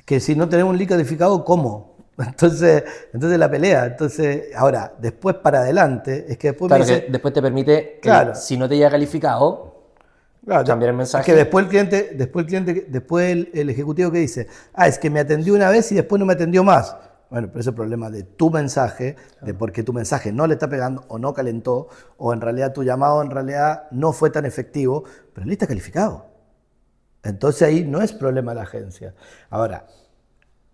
B: Que si no tenemos un lead calificado, ¿cómo? Entonces la pelea. Entonces, ahora, después para adelante, es que después
A: Claro
B: me dice,
A: que después te permite,
B: claro,
A: si no te llega calificado,
B: claro,
A: cambiar el
B: es
A: mensaje.
B: que después el ejecutivo que dice, es que me atendió una vez y después no me atendió más. Bueno, pero ese es el problema de tu mensaje, de por qué tu mensaje no le está pegando o no calentó, o en realidad tu llamado en realidad no fue tan efectivo, pero él está calificado. Entonces ahí no es problema de la agencia. Ahora,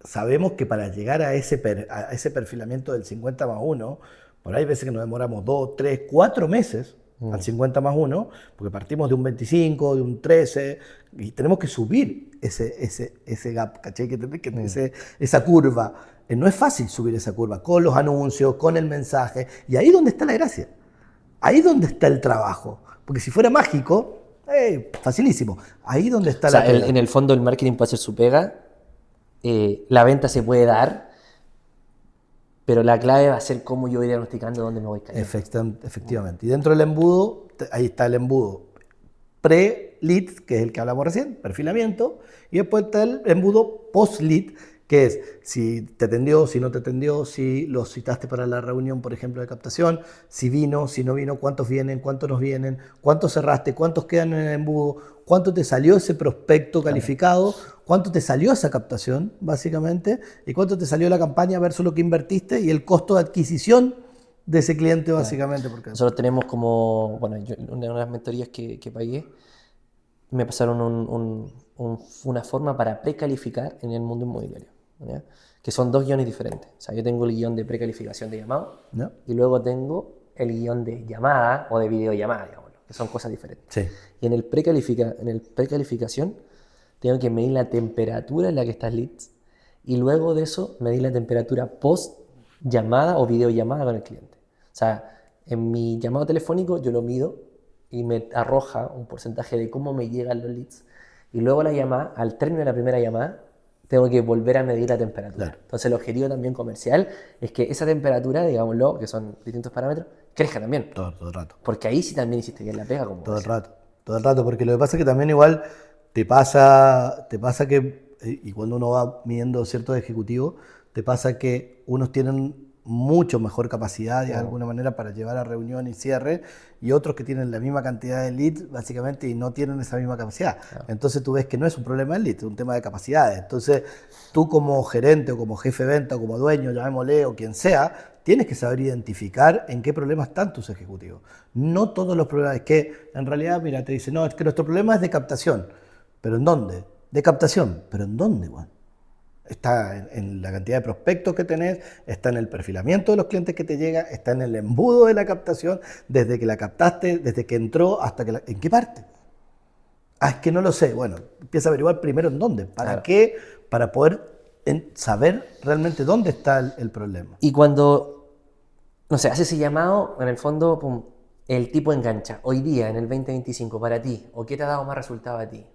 B: sabemos que para llegar a ese perfilamiento del 50 más 1, por ahí hay veces que nos demoramos 2, 3, 4 meses al 50 más 1, porque partimos de un 25, de un 13, y tenemos que subir ese gap, ¿cachai? Esa curva. No es fácil subir esa curva con los anuncios, con el mensaje, y ahí es donde está la gracia. Ahí es donde está el trabajo. Porque si fuera mágico, facilísimo. Ahí es donde está
A: O sea,
B: la tela.
A: en el fondo el marketing puede hacer su pega, la venta se puede dar, pero la clave va a ser cómo yo voy diagnosticando dónde me voy cayendo.
B: Efectivamente. Y dentro del embudo, ahí está el embudo pre-lead, que es el que hablamos recién, perfilamiento, y después está el embudo post-lead, que es si te atendió, si no te atendió, si lo citaste para la reunión, por ejemplo, de captación, si vino, si no vino, cuántos vienen, cuántos nos vienen, cuántos cerraste, cuántos quedan en el embudo, cuánto te salió ese prospecto calificado, cuánto te salió esa captación, básicamente, y cuánto te salió la campaña versus lo que invertiste y el costo de adquisición de ese cliente, básicamente. Porque
A: Nosotros tenemos como, bueno, una de las mentorías que pagué, me pasaron una forma para precalificar en el mundo inmobiliario, ¿ya? Que son 2 guiones diferentes. O sea, yo tengo el guión de precalificación de llamado,
B: ¿no?
A: y luego tengo el guión de llamada o de videollamada, digamos, que son cosas diferentes.
B: Sí.
A: Y en el precalificación tengo que medir la temperatura en la que estás leads, y luego de eso medir la temperatura post llamada o videollamada con el cliente. O sea, en mi llamado telefónico yo lo mido y me arroja un porcentaje de cómo me llegan los leads. Y luego la llamada, al término de la primera llamada, tengo que volver a medir la temperatura.
B: Claro.
A: Entonces el objetivo también comercial es que esa temperatura, digámoslo, que son distintos parámetros, crezca también.
B: Todo el rato.
A: Porque ahí sí también hiciste bien la pega. Como
B: Todo el rato. todo el rato, porque lo que pasa es que también igual te pasa que, y cuando uno va midiendo ciertos ejecutivos, te pasa que unos tienen mucho mejor capacidad de alguna manera para llevar a reunión y cierre, y otros que tienen la misma cantidad de leads básicamente y no tienen esa misma capacidad. Entonces tú ves que no es un problema de leads, es un tema de capacidades. Entonces tú como gerente o como jefe de venta o como dueño, llamémosle, o quien sea, tienes que saber identificar en qué problemas están tus ejecutivos. No todos los problemas, es que en realidad, mira, te dicen, no, es que nuestro problema es de captación. ¿Pero en dónde? De captación. ¿Pero en dónde, Juan? Está en la cantidad de prospectos que tenés, está en el perfilamiento de los clientes que te llega, está en el embudo de la captación, desde que la captaste, desde que entró hasta que ¿en qué parte? Ah, es que no lo sé. Bueno, empieza a averiguar primero en dónde. ¿Para qué? Para poder saber realmente dónde está el problema.
A: Y cuando, no sé, hace ese llamado, en el fondo, pum, el tipo engancha. Hoy día, en el 2025, para ti, ¿o qué te ha dado más resultado a ti?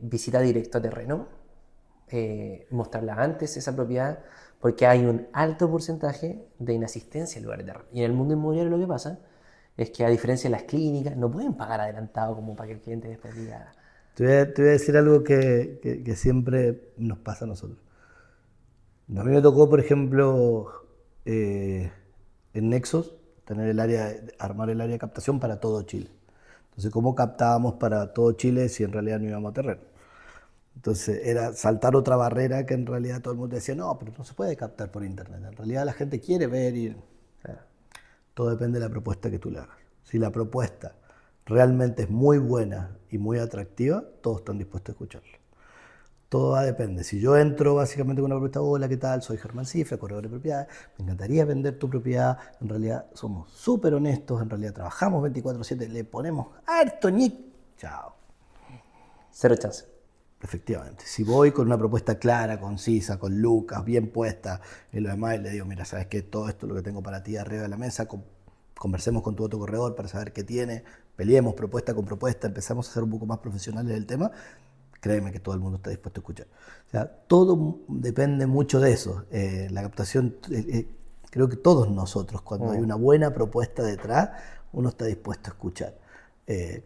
A: Visita directo a terreno, mostrarla antes esa propiedad, porque hay un alto porcentaje de inasistencia en lugar de terreno. Y en el mundo inmobiliario lo que pasa es que, a diferencia de las clínicas, no pueden pagar adelantado como para que el cliente después diga...
B: Te voy a decir algo que siempre nos pasa a nosotros. A mí me tocó, por ejemplo, en Nexos, armar el área de captación para todo Chile. Entonces, ¿cómo captábamos para todo Chile si en realidad no íbamos a terreno? Entonces, era saltar otra barrera que en realidad todo el mundo decía, no, pero no se puede captar por internet. En realidad la gente quiere ver y... Todo depende de la propuesta que tú le hagas. Si la propuesta realmente es muy buena y muy atractiva, todos están dispuestos a escucharla. Todo depende. Si yo entro básicamente con una propuesta, hola, ¿qué tal? Soy Germán Cifra, corredor de propiedades, me encantaría vender tu propiedad. En realidad somos súper honestos, en realidad trabajamos 24/7, le ponemos harto ñic. Chao.
A: Cero chance.
B: Efectivamente. Si voy con una propuesta clara, concisa, con lucas, bien puesta, y lo demás, y le digo, mira, sabes que todo esto es lo que tengo para ti arriba de la mesa, conversemos con tu otro corredor para saber qué tiene, peleemos propuesta con propuesta, empezamos a ser un poco más profesionales del tema, créeme que todo el mundo está dispuesto a escuchar. O sea, todo depende mucho de eso. La captación, creo que todos nosotros, cuando hay una buena propuesta detrás, uno está dispuesto a escuchar.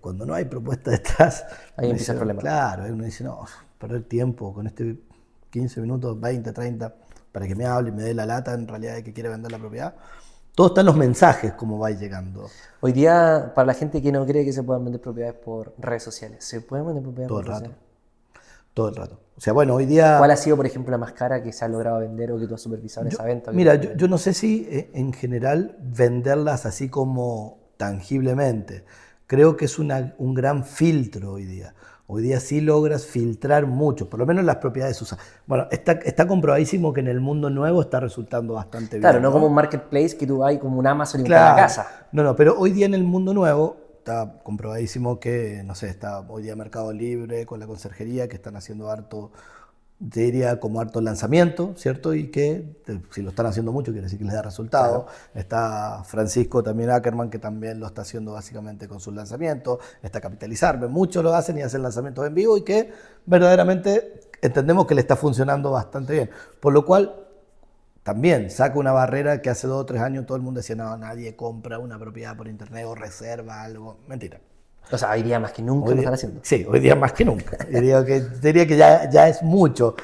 B: Cuando no hay propuesta detrás,
A: ahí empieza el problema.
B: Claro, uno dice, no, perder tiempo con 15 minutos, 20, 30, para que me hable y me dé la lata en realidad de que quiere vender la propiedad. Todo está en los mensajes, como va llegando.
A: Hoy día, para la gente que no cree que se puedan vender propiedades por redes sociales, ¿se pueden vender propiedades
B: Todo
A: por
B: el
A: redes
B: rato.
A: sociales?
B: Todo el rato. O sea, bueno, hoy día...
A: ¿Cuál ha sido, por ejemplo, la más cara que se ha logrado vender o que tú has supervisado en esa venta?
B: Mira, yo no sé si en general venderlas así como tangiblemente. Creo que es un gran filtro hoy día. Hoy día sí logras filtrar mucho, por lo menos las propiedades usadas. Bueno, está comprobadísimo que en el mundo nuevo está resultando bastante bien.
A: Claro, no como un marketplace que tú vas como un Amazon y
B: Claro.
A: cada casa.
B: No, pero hoy día en el mundo nuevo está comprobadísimo que, no sé, está hoy día Mercado Libre con la conserjería que están haciendo harto, te diría como harto lanzamiento, ¿cierto? Y que si lo están haciendo mucho quiere decir que les da resultado. Claro. Está Francisco también Ackerman que también lo está haciendo básicamente con sus lanzamientos. Está Capitalizarme, muchos lo hacen y hacen lanzamientos en vivo y que verdaderamente entendemos que le está funcionando bastante bien. Por lo cual también saca una barrera que hace 2 o 3 años todo el mundo decía, no, nadie compra una propiedad por internet o reserva algo. Mentira.
A: O sea, hoy día más que nunca lo están haciendo.
B: Sí, hoy día más que nunca. Diría que ya es mucho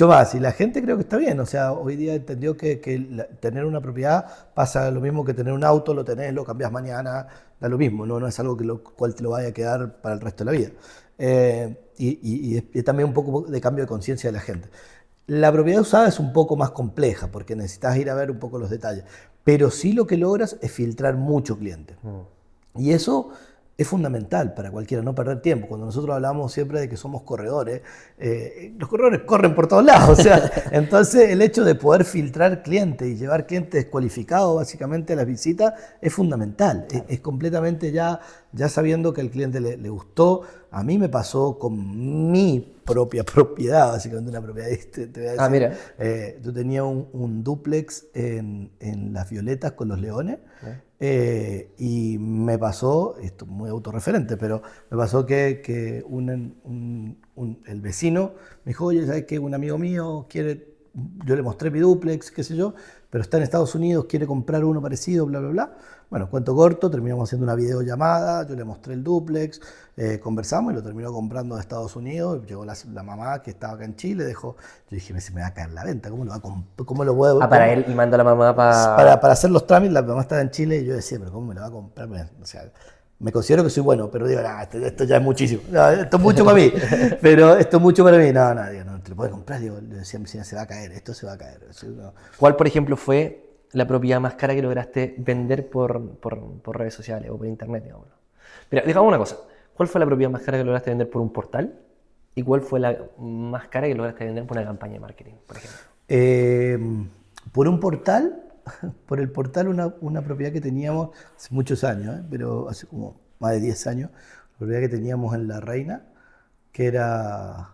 B: más. Y la gente creo que está bien. O sea, hoy día entendió que tener una propiedad pasa lo mismo que tener un auto, lo tenés, lo cambias mañana, da lo mismo. No es algo cual te lo vaya a quedar para el resto de la vida. Y es también un poco de cambio de conciencia de la gente. La propiedad usada es un poco más compleja porque necesitas ir a ver un poco los detalles. Pero sí lo que logras es filtrar mucho cliente. Y eso es fundamental para cualquiera, no perder tiempo. Cuando nosotros hablamos siempre de que somos corredores, los corredores corren por todos lados. O sea, entonces el hecho de poder filtrar clientes y llevar clientes descualificados básicamente a las visitas es fundamental. Es completamente ya sabiendo que al cliente le gustó. A mí me pasó con mi propia propiedad, básicamente una propiedad, te voy a decir.
A: Mira.
B: Yo tenía un dúplex en Las Violetas con los Leones. Y me pasó, esto es muy autorreferente, pero me pasó que el vecino me dijo, oye, ¿sabes qué? Un amigo mío quiere yo le mostré mi dúplex, qué sé yo, pero está en Estados Unidos, quiere comprar uno parecido, bla, bla, bla. Bueno, cuento corto, terminamos haciendo una videollamada, yo le mostré el dúplex, conversamos y lo terminó comprando de Estados Unidos. Llegó la mamá que estaba acá en Chile, yo dije, se me va a caer la venta, ¿cómo lo puedo?
A: Para él, y manda a la mamá
B: para hacer los trámites. La mamá estaba en Chile y yo decía, pero ¿cómo me lo va a comprar? O sea, me considero que soy bueno, pero digo, esto ya es muchísimo. No, esto es mucho para mí. Pero esto es mucho para mí. No, no te lo puedes comprar. Digo, le decía, se va a caer, esto se va a caer. No.
A: ¿Cuál, por ejemplo, fue la propiedad más cara que lograste vender por redes sociales o por internet, digamos? Mira, digamos una cosa. ¿Cuál fue la propiedad más cara que lograste vender por un portal? ¿Y cuál fue la más cara que lograste vender por una campaña de marketing, por ejemplo?
B: Por un portal... Por el portal, una propiedad que teníamos hace muchos años, pero hace como más de 10 años, la propiedad que teníamos en La Reina, que era...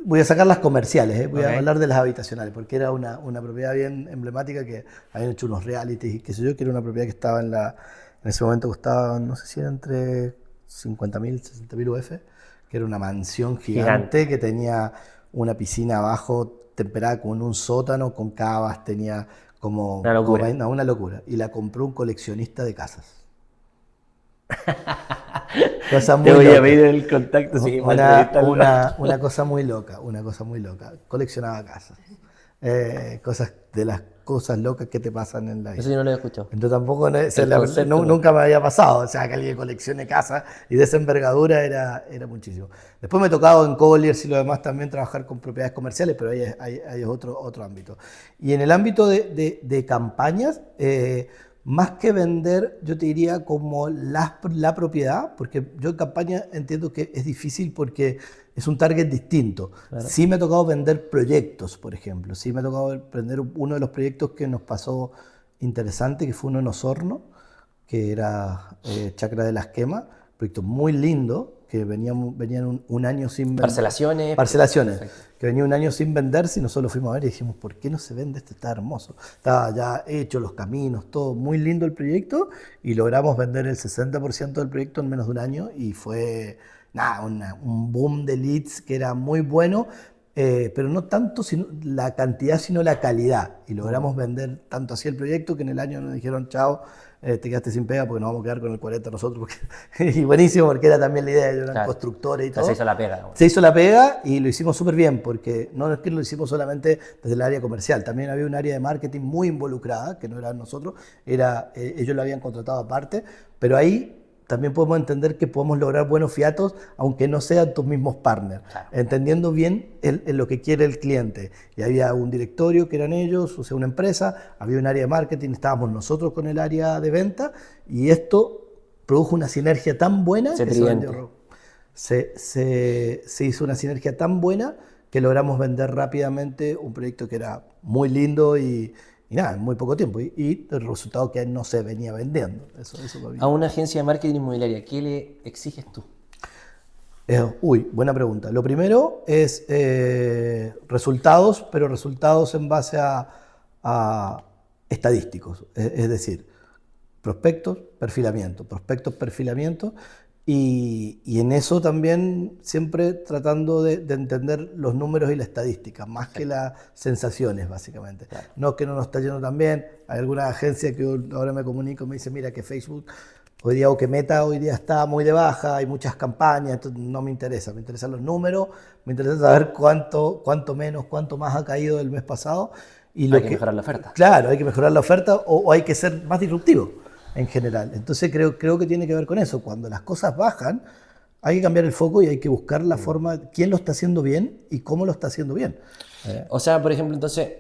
B: Voy a sacar las comerciales, voy a hablar de las habitacionales, porque era una propiedad bien emblemática que habían hecho unos realities y qué sé yo, que era una propiedad que estaba en ese momento costaba, no sé si era entre 50.000, 60.000 UF, que era una mansión gigante que tenía una piscina abajo temperada con un sótano, con cavas, tenía...
A: Una locura.
B: Una locura. Y la compró un coleccionista de casas. Cosa muy
A: Te voy
B: loca.
A: a pedir el contacto. Sí,
B: una cosa muy loca, Coleccionaba casas. Cosas de las cosas locas que te pasan en la vida.
A: Eso yo no lo he escuchado.
B: Entonces tampoco, nunca me había pasado. O sea, que alguien coleccione casas y de esa envergadura era muchísimo. Después me ha tocado en Colliers y lo demás también trabajar con propiedades comerciales, pero ahí es otro ámbito. Y en el ámbito de campañas, más que vender, yo te diría como la propiedad, porque yo en campaña entiendo que es difícil porque es un target distinto. Claro. Sí me ha tocado vender proyectos, por ejemplo. Sí me ha tocado vender uno de los proyectos que nos pasó interesante, que fue uno en Osorno, que era Chacra de las Quemas, proyecto muy lindo, que venían un año sin vender. Parcelaciones. Perfecto. Que venía un año sin venderse y nosotros lo fuimos a ver y dijimos, ¿por qué no se vende esto? Está hermoso. Estaba ya hecho, los caminos, todo muy lindo el proyecto y logramos vender el 60% del proyecto en menos de un año y fue un boom de leads que era muy bueno, pero no tanto la cantidad, sino la calidad. Y logramos vender tanto así el proyecto que en el año nos dijeron, chao, te quedaste sin pega porque nos vamos a quedar con el 40 nosotros. Y buenísimo, porque era también la idea, ellos eran constructores y todo.
A: Se hizo la pega.
B: Se hizo la pega y lo hicimos súper bien, porque no es que lo hicimos solamente desde el área comercial, también había un área de marketing muy involucrada, que no eran nosotros, ellos lo habían contratado aparte, pero ahí también podemos entender que podemos lograr buenos fiatos, aunque no sean tus mismos partners, claro. Entendiendo bien lo que quiere el cliente. Y había un directorio que eran ellos, o sea, una empresa, había un área de marketing, estábamos nosotros con el área de venta, y esto produjo una sinergia tan buena, se hizo una sinergia tan buena que logramos vender rápidamente un proyecto que era muy lindo y nada, en muy poco tiempo. Y el resultado que no se venía vendiendo. Eso
A: a una agencia de marketing inmobiliaria, ¿qué le exiges tú?
B: Buena pregunta. Lo primero es resultados, pero resultados en base a estadísticos. Es decir, prospectos, perfilamiento. Y en eso también siempre tratando de entender los números y la estadística, más que las sensaciones, básicamente. Claro. No que no nos está yendo tan bien. Hay alguna agencia que ahora me comunico y me dice, mira que Facebook hoy día o que Meta hoy día está muy de baja, hay muchas campañas, entonces no me interesa. Me interesan los números, me interesa saber cuánto menos, cuánto más ha caído del mes pasado. Y
A: hay que mejorar la oferta.
B: Claro, hay que mejorar la oferta o hay que ser más disruptivo. En general. Entonces creo que tiene que ver con eso. Cuando las cosas bajan, hay que cambiar el foco y hay que buscar la forma, quién lo está haciendo bien y cómo lo está haciendo bien.
A: O sea, por ejemplo, entonces,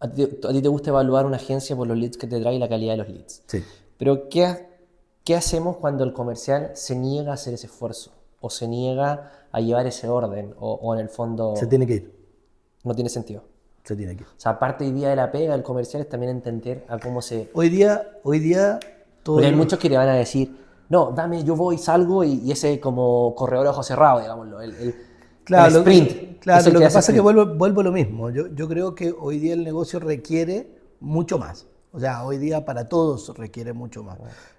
A: a ti te gusta evaluar una agencia por los leads que te trae y la calidad de los leads.
B: Sí.
A: Pero ¿qué hacemos cuando el comercial se niega a hacer ese esfuerzo? O se niega a llevar ese orden, o en el fondo...
B: Se tiene que ir.
A: No tiene sentido.
B: Se tiene que ir.
A: O sea, aparte hoy día de la pega, el comercial es también entender a cómo se...
B: Hoy día todo...
A: Porque hay muchos que te van a decir, no, dame, yo voy, salgo, y ese como corredor a ojo cerrado, digámoslo,
B: claro,
A: el sprint.
B: Claro, lo que pasa es que vuelvo a lo mismo. Yo creo que hoy día el negocio requiere mucho más. O sea, hoy día para todos requiere mucho más.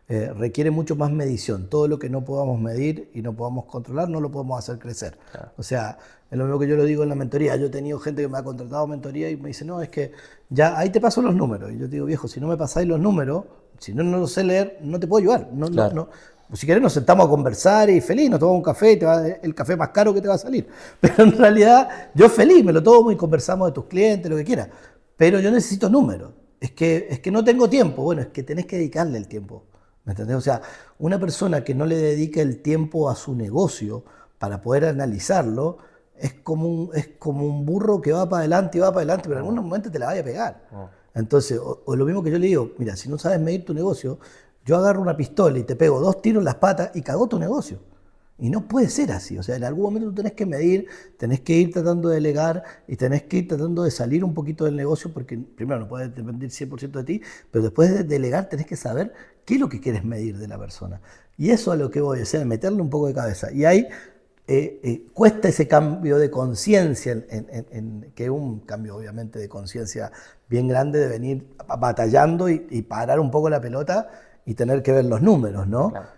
B: Requiere mucho más medición. Todo lo que no podamos medir y no podamos controlar, no lo podemos hacer crecer.
A: Claro.
B: O sea, es lo mismo que yo lo digo en la mentoría. Yo he tenido gente que me ha contratado mentoría y me dice, no, es que ya ahí te paso los números. Y yo digo, viejo, si no me pasáis los números, si no los sé leer, no te puedo ayudar.
A: Claro.
B: Si querés nos sentamos a conversar y feliz, nos tomamos un café y te va el café más caro que te va a salir. Pero en realidad yo feliz, me lo tomo y conversamos de tus clientes, lo que quieras. Pero yo necesito números. Es que no tengo tiempo. Bueno, es que tenés que dedicarle el tiempo. ¿Me entendés? O sea, una persona que no le dedica el tiempo a su negocio para poder analizarlo es como un burro que va para adelante y va para adelante, pero en algún momento te la vaya a pegar. Entonces, o lo mismo que yo le digo, mira, si no sabes medir tu negocio, yo agarro una pistola y te pego 2 tiros en las patas y cagó tu negocio. Y no puede ser así. O sea, en algún momento tú tenés que medir, tenés que ir tratando de delegar y tenés que ir tratando de salir un poquito del negocio porque primero no puedes depender 100% de ti, pero después de delegar tenés que saber qué es lo que quieres medir de la persona. Y eso a lo que voy, o sea, meterle un poco de cabeza. Y ahí cuesta ese cambio de conciencia, que es un cambio obviamente de conciencia bien grande de venir batallando y parar un poco la pelota y tener que ver los números, ¿no?
A: Claro.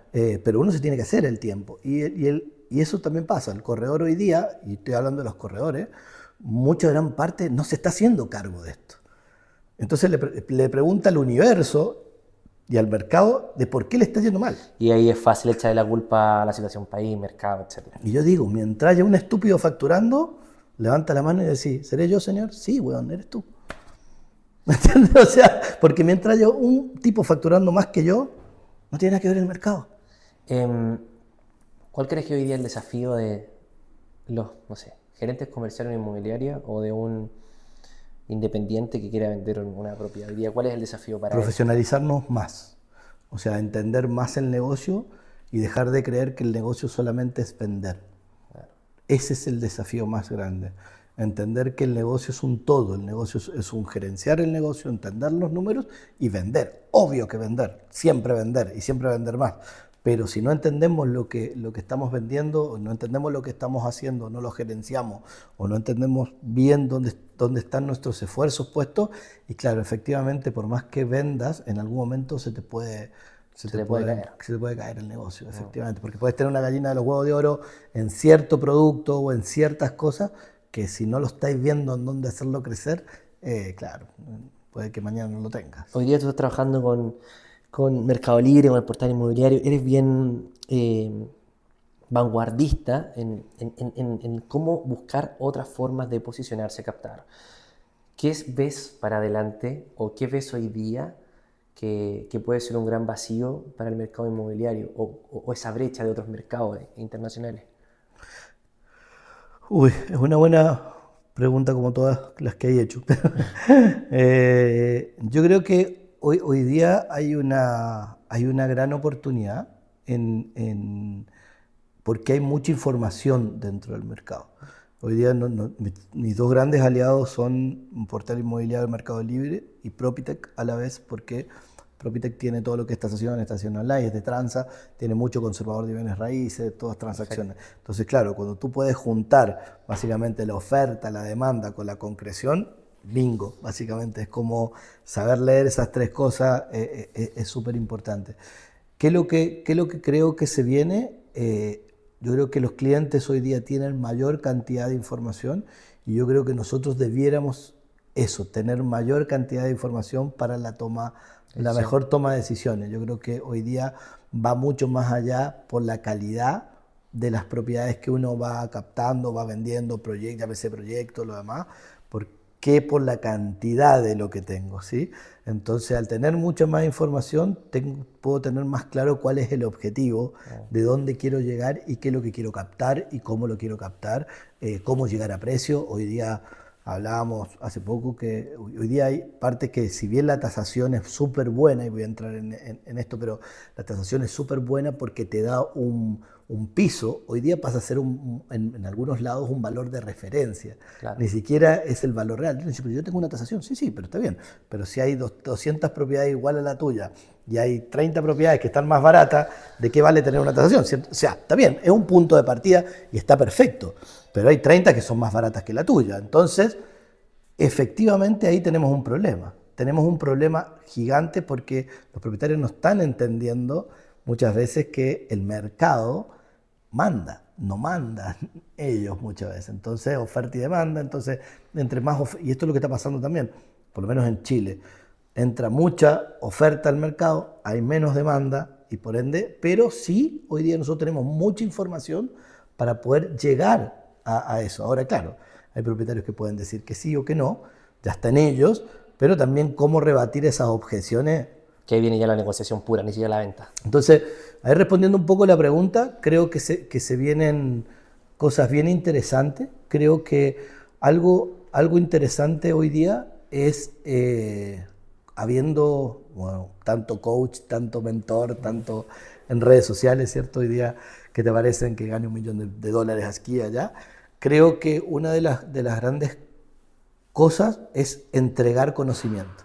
B: Pero uno se tiene que hacer el tiempo. Y eso también pasa. El corredor hoy día, y estoy hablando de los corredores, mucha gran parte no se está haciendo cargo de esto. Entonces le pregunta al universo y al mercado de por qué le está yendo mal.
A: Y ahí es fácil echarle la culpa a la situación país, mercado, etc.
B: Y yo digo, mientras haya un estúpido facturando, levanta la mano y decís, ¿seré yo, señor? Sí, weón, eres tú. ¿Me entiendes? O sea, porque mientras haya un tipo facturando más que yo, no tiene nada que ver el mercado.
A: ¿Cuál crees que hoy día es el desafío de los, no sé, gerentes comerciales en una inmobiliaria o de un independiente que quiera vender una propiedad? Hoy día, ¿cuál es el desafío para
B: Profesionalizarnos más. O sea, entender más el negocio y dejar de creer que el negocio solamente es vender.
A: Claro.
B: Ese es el desafío más grande. Entender que el negocio es un todo, el negocio es un gerenciar el negocio, entender los números y vender. Obvio que vender, siempre vender y siempre vender más. Pero si no entendemos lo que estamos vendiendo, o no entendemos lo que estamos haciendo, no lo gerenciamos, o no entendemos bien dónde están nuestros esfuerzos puestos, y claro, efectivamente, por más que vendas, en algún momento se te puede caer el negocio, efectivamente. Porque puedes tener una gallina de los huevos de oro en cierto producto o en ciertas cosas, que si no lo estáis viendo en dónde hacerlo crecer, claro, puede que mañana no lo tengas.
A: Hoy día tú estás trabajando con Mercado Libre, con el portal inmobiliario, eres bien vanguardista en cómo buscar otras formas de posicionarse, captar. ¿Qué ves para adelante o qué ves hoy día que puede ser un gran vacío para el mercado inmobiliario o esa brecha de otros mercados internacionales?
B: Uy, es una buena pregunta como todas las que he hecho. Yo creo que hoy día hay una gran oportunidad porque hay mucha información dentro del mercado. Hoy día mis 2 grandes aliados son un portal inmobiliario Mercado Libre y Propitech a la vez, porque Propitech tiene todo lo que es estación online, es de tranza, tiene mucho conservador de bienes raíces, todas transacciones.
A: Perfecto.
B: Entonces, claro, cuando tú puedes juntar básicamente la oferta, la demanda con la concreción, bingo, básicamente es como saber leer esas 3 cosas, es súper importante. ¿Qué es lo que creo que se viene? Yo creo que los clientes hoy día tienen mayor cantidad de información y yo creo que nosotros debiéramos tener mayor cantidad de información para la mejor toma de decisiones. Yo creo que hoy día va mucho más allá por la calidad de las propiedades que uno va captando, va vendiendo, llámese proyecto, lo demás, que por la cantidad de lo que tengo, ¿sí? Entonces, al tener mucha más información, puedo tener más claro cuál es el objetivo, de dónde quiero llegar y qué es lo que quiero captar y cómo lo quiero captar, cómo llegar a precio. Hoy día hablábamos hace poco que hoy día hay partes que, si bien la tasación es súper buena, y voy a entrar en esto, pero la tasación es súper buena porque te da un piso, hoy día pasa a ser en algunos lados un valor de referencia.
A: Claro.
B: Ni siquiera es el valor real. Yo tengo una tasación, sí, pero está bien. Pero si hay 200 propiedades iguales a la tuya y hay 30 propiedades que están más baratas, ¿de qué vale tener una tasación? ¿Cierto? O sea, está bien, es un punto de partida y está perfecto. Pero hay 30 que son más baratas que la tuya. Entonces, efectivamente ahí tenemos un problema. tenemos un problema gigante porque los propietarios no están entendiendo muchas veces que el mercado manda, no mandan ellos muchas veces. Entonces, oferta y demanda, entonces, entre más y esto es lo que está pasando también, por lo menos en Chile, entra mucha oferta al mercado, hay menos demanda y por ende, pero sí, hoy día nosotros tenemos mucha información para poder llegar a eso. Ahora, claro, hay propietarios que pueden decir que sí o que no, ya está en ellos, pero también cómo rebatir esas objeciones.
A: Que ahí viene ya la negociación pura, ni siquiera la venta.
B: Entonces, ahí respondiendo un poco la pregunta, creo que se vienen cosas bien interesantes. Creo que algo interesante hoy día es, habiendo bueno, tanto coach, tanto mentor, tanto en redes sociales, ¿cierto? Hoy día que te parecen que gane $1 millón de dólares aquí y allá. Creo que una de las grandes cosas es entregar conocimiento,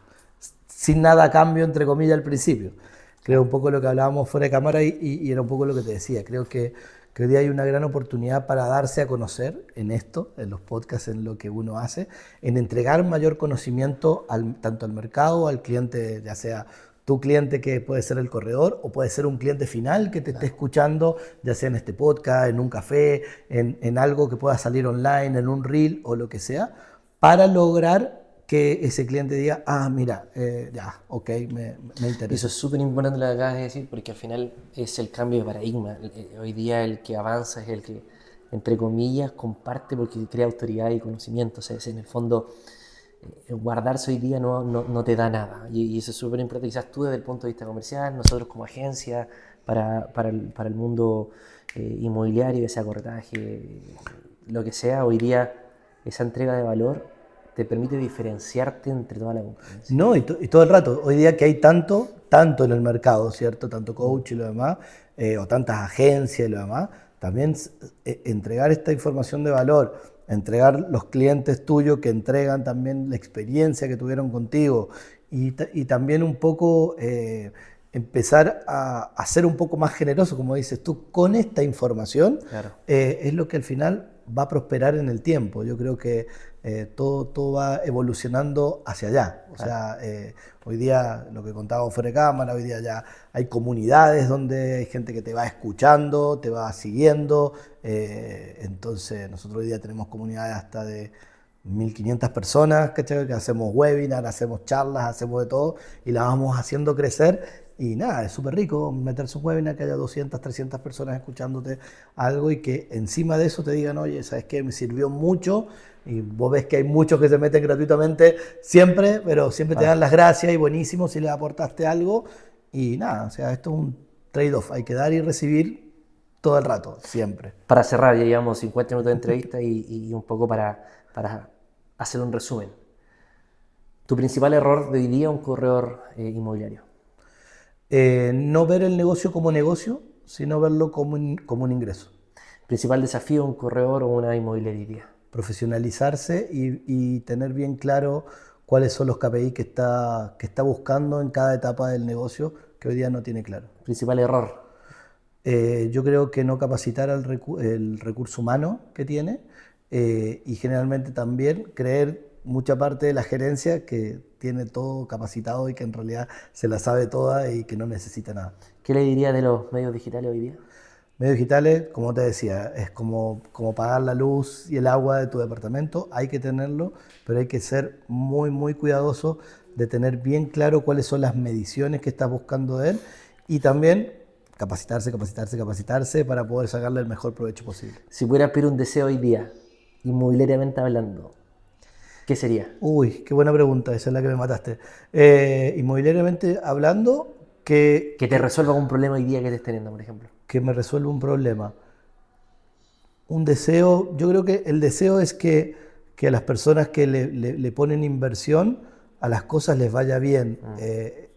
B: sin nada a cambio, entre comillas, al principio. Creo un poco lo que hablábamos fuera de cámara y era un poco lo que te decía. Creo que hoy día hay una gran oportunidad para darse a conocer en esto, en los podcasts, en lo que uno hace, en entregar mayor conocimiento tanto al mercado, al cliente, ya sea tu cliente que puede ser el corredor o puede ser un cliente final que te esté escuchando, ya sea en este podcast, en un café, en algo que pueda salir online, en un reel o lo que sea, para lograr que ese cliente diga, mira, ya, ok, me interesa.
A: Eso es súper importante lo que acabas de decir, porque al final es el cambio de paradigma. Hoy día el que avanza es el que, entre comillas, comparte porque crea autoridad y conocimiento. O sea, en el fondo, guardarse hoy día no te da nada. Y eso es súper importante, quizás tú desde el punto de vista comercial, nosotros como agencia, para el mundo inmobiliario, ya sea corretaje, lo que sea, hoy día esa entrega de valor te permite diferenciarte entre toda la competencia.
B: No, y todo el rato. Hoy día que hay tanto en el mercado, ¿cierto? Tanto coach y lo demás, o tantas agencias y lo demás, también entregar esta información de valor, entregar los clientes tuyos que entregan también la experiencia que tuvieron contigo y también un poco empezar a ser un poco más generoso, como dices tú, con esta información,
A: Claro.
B: Es lo que al final va a prosperar en el tiempo. Yo creo que todo va evolucionando hacia allá. O sea, hoy día, lo que contábamos fuera de cámara, hoy día ya hay comunidades donde hay gente que te va escuchando, te va siguiendo. Entonces, nosotros hoy día tenemos comunidades hasta de 1.500 personas, ¿cachai? Que hacemos webinars, hacemos charlas, hacemos de todo y las vamos haciendo crecer. Y nada, es súper rico meterse un webinar que haya 200, 300 personas escuchándote algo y que encima de eso te digan, oye, ¿sabes qué? Me sirvió mucho. Y vos ves que hay muchos que se meten gratuitamente siempre, pero siempre te dan las gracias y buenísimo si les aportaste algo. Y nada, o sea, esto es un trade-off, hay que dar y recibir todo el rato, siempre.
A: Para cerrar, ya llevamos 50 minutos de entrevista y un poco para hacer un resumen. ¿Tu principal error de hoy día un corredor inmobiliario?
B: No ver el negocio como negocio, sino verlo como un ingreso.
A: ¿Principal desafío un corredor o una inmobiliaria hoy día?
B: Profesionalizarse y tener bien claro cuáles son los KPI que está buscando en cada etapa del negocio que hoy día no tiene claro.
A: ¿Principal error?
B: Yo creo que no capacitar el recurso humano que tiene y generalmente también creer mucha parte de la gerencia que tiene todo capacitado y que en realidad se la sabe toda y que no necesita nada.
A: ¿Qué le dirías de los medios digitales hoy día?
B: Medios digitales, como te decía, es como pagar la luz y el agua de tu departamento, hay que tenerlo, pero hay que ser muy, muy cuidadoso de tener bien claro cuáles son las mediciones que estás buscando de él y también capacitarse para poder sacarle el mejor provecho posible.
A: Si pudieras pedir un deseo hoy día, inmobiliariamente hablando, ¿qué sería?
B: Uy, qué buena pregunta, esa es la que me mataste. Inmobiliariamente hablando,
A: Que te resuelva un problema hoy día que estés teniendo, por ejemplo.
B: que me resuelva un problema. Un deseo, yo creo que el deseo es que a las personas que le ponen inversión, a las cosas les vaya bien.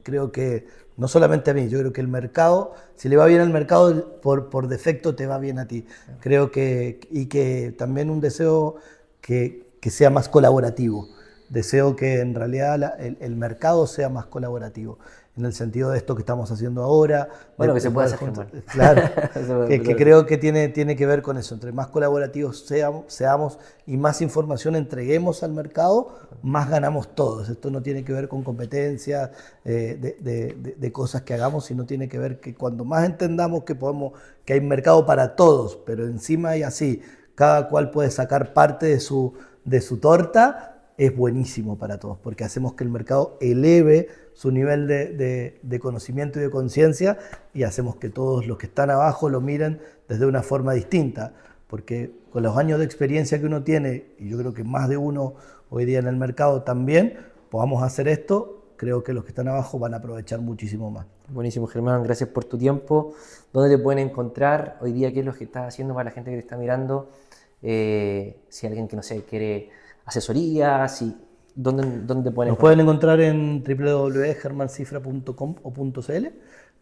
B: Creo que, no solamente a mí, yo creo que el mercado, si le va bien al mercado, por defecto te va bien a ti. Creo que también un deseo que sea más colaborativo. deseo que en realidad el mercado sea más colaborativo, en el sentido de esto que estamos haciendo ahora.
A: Bueno, que se puede hacer, Germán.
B: Claro,
A: Eso
B: que creo que tiene que ver con eso. Entre más colaborativos seamos y más información entreguemos al mercado, más ganamos todos. Esto no tiene que ver con competencias, de cosas que hagamos, sino tiene que ver que cuando más entendamos que hay mercado para todos, pero encima hay así, cada cual puede sacar parte de su torta, es buenísimo para todos, porque hacemos que el mercado eleve su nivel de conocimiento y de conciencia, y hacemos que todos los que están abajo lo miren desde una forma distinta, porque con los años de experiencia que uno tiene, y yo creo que más de uno hoy día en el mercado también, podamos hacer esto, creo que los que están abajo van a aprovechar muchísimo más.
A: Buenísimo, Germán, gracias por tu tiempo. ¿Dónde te pueden encontrar hoy día? ¿Qué es lo que estás haciendo para la gente que te está mirando? Si alguien que, no sé, quiere asesoría, ¿dónde te pueden encontrar?
B: Nos pueden encontrar en www.germancifra.com o .cl.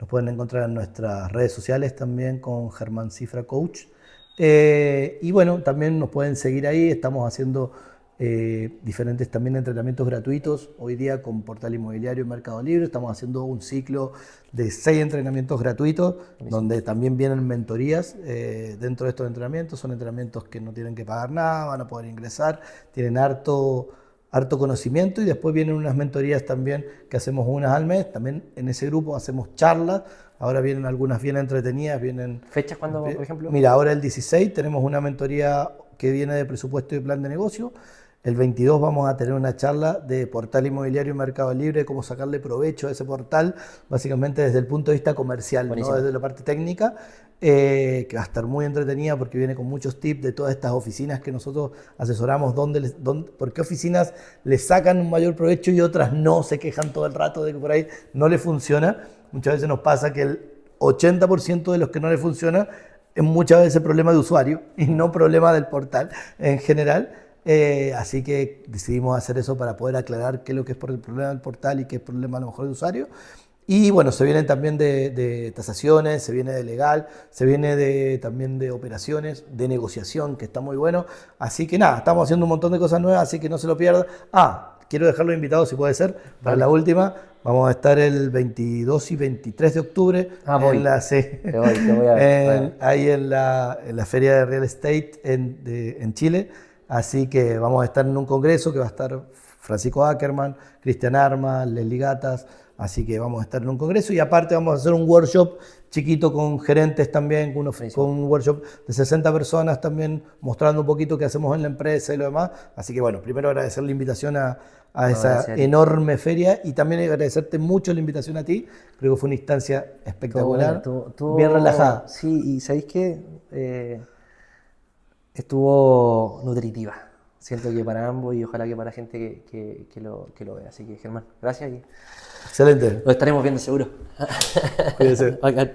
B: Nos pueden encontrar en nuestras redes sociales también con Germán Cifra Coach. Y bueno, también nos pueden seguir ahí. Estamos haciendo diferentes también entrenamientos gratuitos. Hoy día con Portal Inmobiliario y Mercado Libre estamos haciendo un ciclo de 6 entrenamientos gratuitos, donde también vienen mentorías dentro de estos entrenamientos. Son entrenamientos que no tienen que pagar nada, van a poder ingresar, tienen harto conocimiento, y después vienen unas mentorías también que hacemos unas al mes. También en ese grupo hacemos charlas. Ahora vienen algunas bien entretenidas.
A: ¿Fechas cuándo, por ejemplo?
B: Mira, ahora el 16 tenemos una mentoría que viene de presupuesto y plan de negocio. El 22 vamos a tener una charla de Portal Inmobiliario y Mercado Libre, cómo sacarle provecho a ese portal, básicamente desde el punto de vista comercial, no desde la parte técnica, que va a estar muy entretenida porque viene con muchos tips de todas estas oficinas que nosotros asesoramos, por qué oficinas les sacan un mayor provecho y otras no, se quejan todo el rato de que por ahí no les funciona. Muchas veces nos pasa que el 80% de los que no les funciona es muchas veces problema de usuario y no problema del portal en general. Así que decidimos hacer eso para poder aclarar qué es lo que es por el problema del portal y qué es el problema a lo mejor de usuario. Y bueno, se vienen también de tasaciones, se viene de legal, se viene también de operaciones, de negociación, que está muy bueno. Así que nada, estamos haciendo un montón de cosas nuevas, así que no se lo pierdan. Quiero dejarlo invitado, si puede ser, para la última. Vamos a estar el 22 y 23 de octubre ahí en la Feria de Real Estate en Chile. Así que vamos a estar en un congreso que va a estar Francisco Ackerman, Cristian Armas, Leslie Gatas. Así que vamos a estar en un congreso, y aparte vamos a hacer un workshop chiquito con gerentes también, con un workshop de 60 personas también, mostrando un poquito qué hacemos en la empresa y lo demás. Así que bueno, primero agradecer la invitación a esa enorme feria, y también agradecerte mucho la invitación a ti. Creo que fue una instancia espectacular, bien relajada.
A: Sí, y ¿sabéis qué? Estuvo nutritiva. Siento que para ambos, y ojalá que para la gente que lo vea. Así que, Germán, gracias.
B: Excelente.
A: Nos estaremos viendo seguro.
B: Cuídense.
A: Bacán.